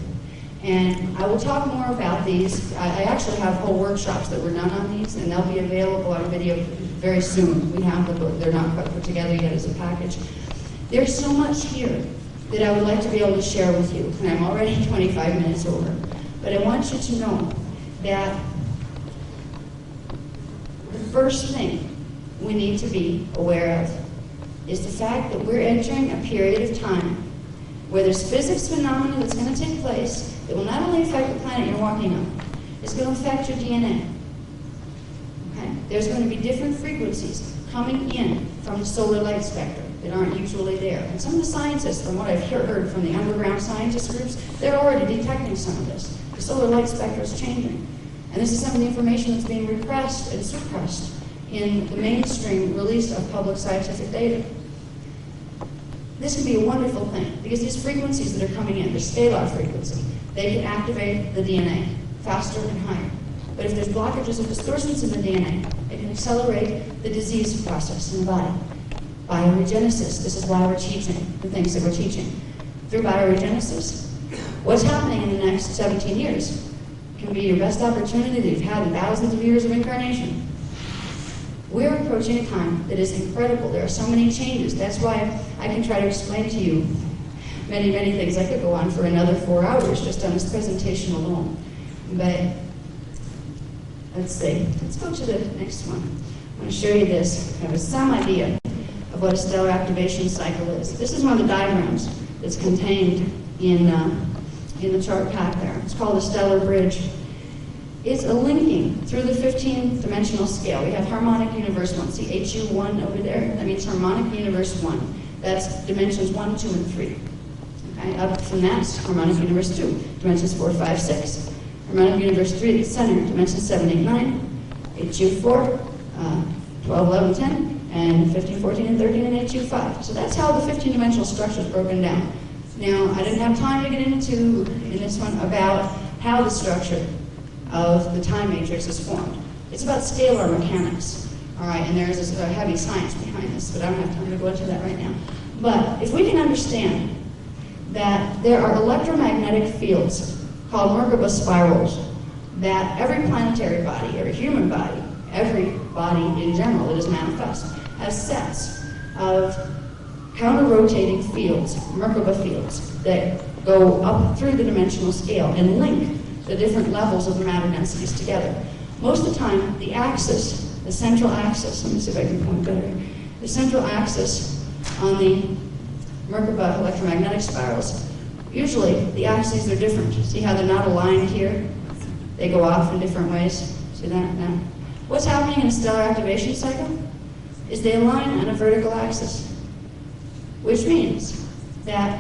And I will talk more about these. I actually have whole workshops that were done on these, and they'll be available on video very soon. We have them, but they're not quite put together yet as a package. There's so much here that I would like to be able to share with you, and I'm already 25 minutes over. But I want you to know that the first thing we need to be aware of is the fact that we're entering a period of time where there's physics phenomena that's going to take place that will not only affect the planet you're walking on, it's going to affect your DNA. Okay? There's going to be different frequencies coming in from the solar light spectrum that aren't usually there. And some of the scientists, from what I've heard from the underground scientist groups, they're already detecting some of this. The solar light spectrum is changing. And this is some of the information that's being repressed and suppressed in the mainstream release of public scientific data. This can be a wonderful thing, because these frequencies that are coming in, they're scalar frequency. They can activate the DNA faster and higher. But if there's blockages or distortions in the DNA, it can accelerate the disease process in the body. Bioregenesis, this is why we're teaching the things that we're teaching. Through bioregenesis, what's happening in the next 17 years can be your best opportunity that you've had in thousands of years of incarnation. We're approaching a time that is incredible. There are so many changes. That's why I can try to explain to you many, many things. I could go on for another 4 hours just on this presentation alone. But let's see. Let's go to the next one. I'm going to show you this. I have some idea of what a stellar activation cycle is. This is one of the diagrams that's contained in the chart pack there. It's called the stellar bridge. It's a linking through the 15-dimensional scale. We have harmonic universe 1. See HU1 over there? That means harmonic universe 1. That's dimensions 1, 2, and 3. Okay, up from that, harmonic universe 2. Dimensions 4, 5, 6. Harmonic universe 3 at the center, dimensions 7, 8, 9. HU4, 12, 11, 10. And 15, 14, and 13, and HU5. So that's how the 15-dimensional structure is broken down. Now, I didn't have time to get into, in this one, about how the structure of the time matrix is formed. It's about scalar mechanics, all right, and there's this heavy science behind this, but I don't have time to go into that right now. But if we can understand that there are electromagnetic fields called Merkaba spirals that every planetary body, every human body, every body in general that is manifest, has sets of counter-rotating fields, Merkaba fields, that go up through the dimensional scale and link the different levels of the matter densities together. Most of the time, the axis, the central axis, let me see if I can point better, the central axis on the Merkaba electromagnetic spirals, usually the axes are different. See how they're not aligned here? They go off in different ways. See that now? What's happening in a stellar activation cycle is they align on a vertical axis, which means that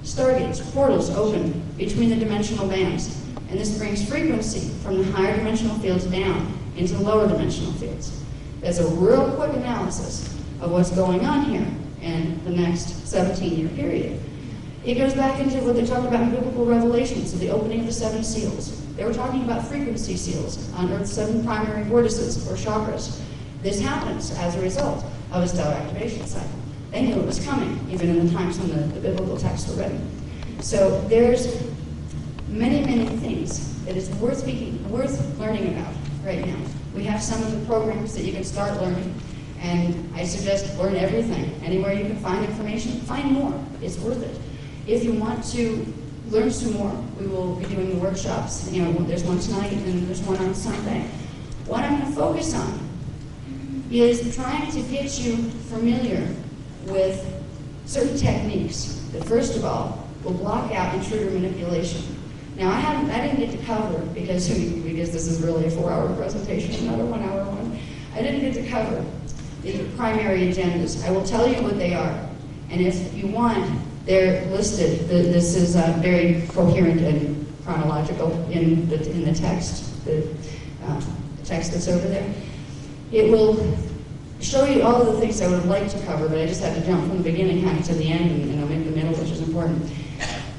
stargates, portals open between the dimensional bands. And this brings frequency from the higher dimensional fields down into the lower dimensional fields. There's a real quick analysis of what's going on here in the next 17-year period. It goes back into what they talk about in biblical revelations of the opening of the 7 seals. They were talking about frequency seals on Earth's 7 primary vortices or chakras. This happens as a result of a stellar activation cycle. They knew it was coming, even in the times when the biblical texts were written. So there's many, many things that is worth learning about right now. We have some of the programs that you can start learning, and I suggest learn everything. Anywhere you can find information, find more. It's worth it. If you want to learn some more, we will be doing the workshops. You know, there's one tonight and there's one on Sunday. What I'm going to focus on is trying to get you familiar with certain techniques that, first of all, will block out intruder manipulation. Now, I didn't get to cover, because this is really a 4-hour presentation, not a 1-hour one. I didn't get to cover the primary agendas. I will tell you what they are, and if you want, they're listed. This is very coherent and chronological in the text, the text that's over there. It will show you all of the things I would like to cover, but I just had to jump from the beginning kind of to the end and I'm in the middle, which is important.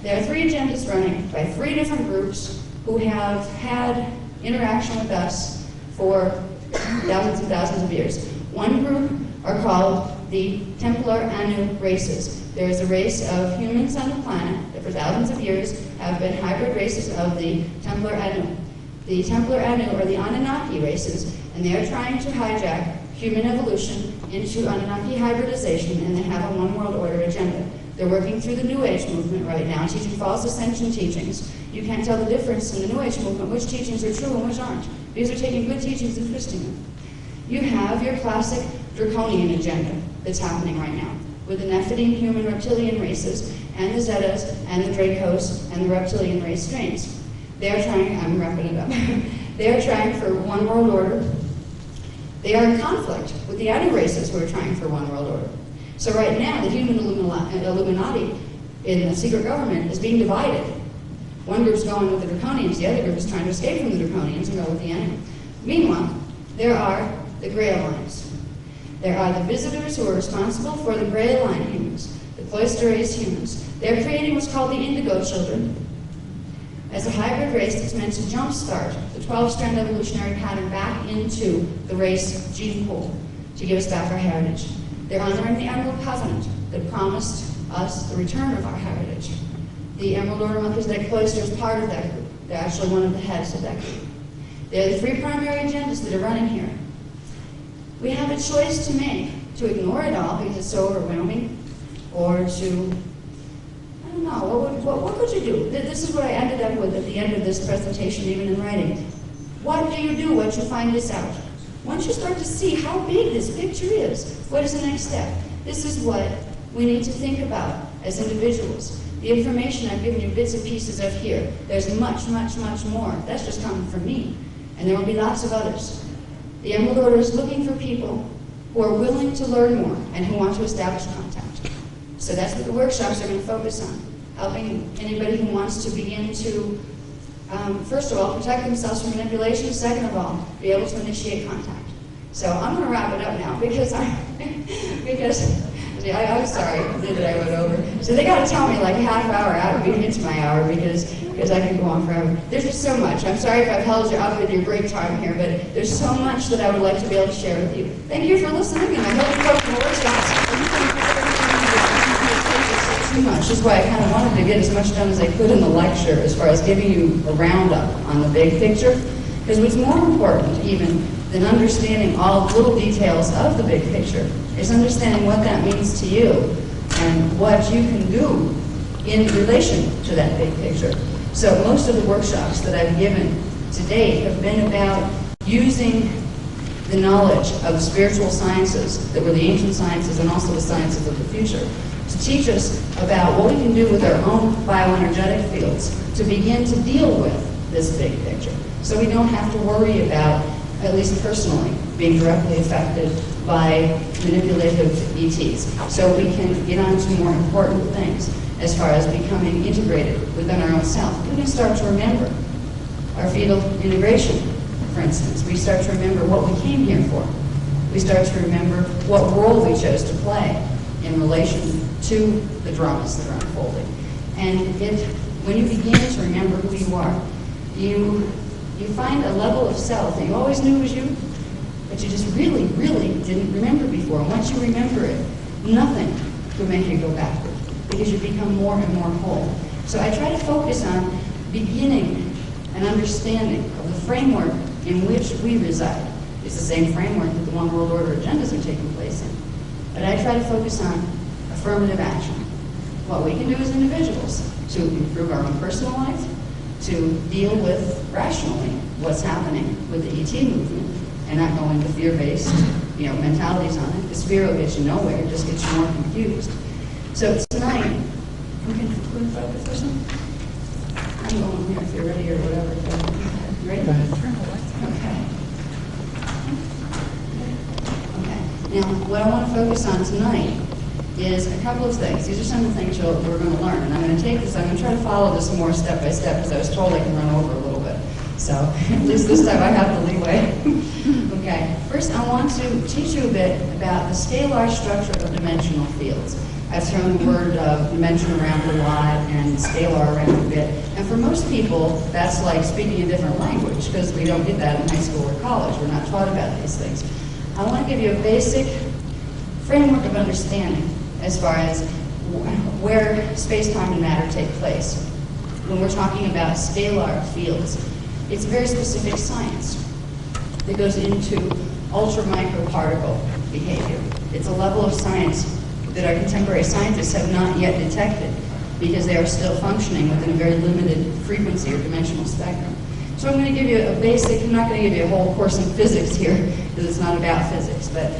There are 3 agendas running by 3 different groups who have had interaction with us for thousands and thousands of years. One group are called the Templar Anu races. There is a race of humans on the planet that for thousands of years have been hybrid races of the Templar Anu. The Templar Anu are the Anunnaki races, and they are trying to hijack human evolution into Anunnaki hybridization, and they have a one world order agenda. They're working through the New Age movement right now, teaching false ascension teachings. You can't tell the difference in the New Age movement, which teachings are true and which aren't, because they're taking good teachings and twisting them. You have your classic draconian agenda that's happening right now, with the Nephilim human reptilian races, and the Zetas, and the Dracos, and the reptilian race strains. They're trying, I'm wrapping it up, they're trying for one world order. They are in conflict with the Anu races who are trying for one world order. So right now, the human Illuminati in the secret government is being divided. One group's going with the Draconians, the other group is trying to escape from the Draconians and go with the Anu. Meanwhile, there are the Grey Alliance. There are the visitors who are responsible for the Grey Alliance humans, the Cloister Race humans. They're creating what's called the Indigo Children as a hybrid race that's meant to jumpstart the 12-strand evolutionary pattern back into the race gene pool to give us back our heritage. They're honoring the Emerald Covenant that promised us the return of our heritage. The Emerald Order Melchizedek Cloister is part of that group. They're actually one of the heads of that group. They're the three primary agendas that are running here. We have a choice to make, to ignore it all because it's so overwhelming, or to, I don't know, what could you do? This is what I ended up with at the end of this presentation, even in writing. What do you do once you find this out? Once you start to see how big this picture is, what is the next step? This is what we need to think about as individuals. The information I've given you bits and pieces of here, there's much, much, much more. That's just coming from me. And there will be lots of others. The Emerald Order is looking for people who are willing to learn more and who want to establish contact. So that's what the workshops are going to focus on, helping anybody who wants to begin to, first of all, protect themselves from manipulation, second of all, be able to initiate contact. So I'm going to wrap it up now because I'm sorry that I went over. So they got to tell me like a half hour out of being into my hour because I can go on forever. There's just so much. I'm sorry if I've held you up with your great time here, but there's so much that I would like to be able to share with you. Thank you for listening, and I hope you go to workshops. Too much. This is why I kind of wanted to get as much done as I could in the lecture as far as giving you a roundup on the big picture. Because what's more important even than understanding all the little details of the big picture is understanding what that means to you and what you can do in relation to that big picture. So most of the workshops that I've given to date have been about using the knowledge of spiritual sciences that were the ancient sciences and also the sciences of the future to teach us about what we can do with our own bioenergetic fields to begin to deal with this big picture. So we don't have to worry about, at least personally, being directly affected by manipulative ETs. So we can get on to more important things as far as becoming integrated within our own self. We can start to remember our fetal integration, for instance. We start to remember what we came here for. We start to remember what role we chose to play in relation to the dramas that are unfolding. And when you begin to remember who you are, you find a level of self that you always knew was you, but you just really, really didn't remember before. And once you remember it, nothing could make you go backward because you become more and more whole. So I try to focus on beginning an understanding of the framework in which we reside. It's the same framework that the One World Order agendas are taking place in. But I try to focus on affirmative action, what we can do as individuals to improve our own personal life, to deal with rationally what's happening with the ET movement and not going with fear-based mentalities on it, because fear will get you nowhere, it just gets you more confused. So tonight, we can focus or something? I'm going here if you're ready or whatever. You ready? Go ahead. Okay. Now, what I want to focus on tonight is a couple of things. These are some of the things we're going to learn. And I'm going to take this, I'm going to try to follow this more step by step because I was told I can run over a little bit. So at least this time I have the leeway. Okay. First, I want to teach you a bit about the scalar structure of dimensional fields. I've thrown the word dimension around a lot and scalar around a bit. And for most people, that's like speaking a different language because we don't get that in high school or college. We're not taught about these things. I want to give you a basic framework of understanding as far as where space, time, and matter take place. when we're talking about scalar fields, it's a very specific science that goes into ultra-microparticle behavior. It's a level of science that our contemporary scientists have not yet detected because they are still functioning within a very limited frequency or dimensional spectrum. So I'm going to give you a basic, I'm not going to give you a whole course in physics here because it's not about physics, but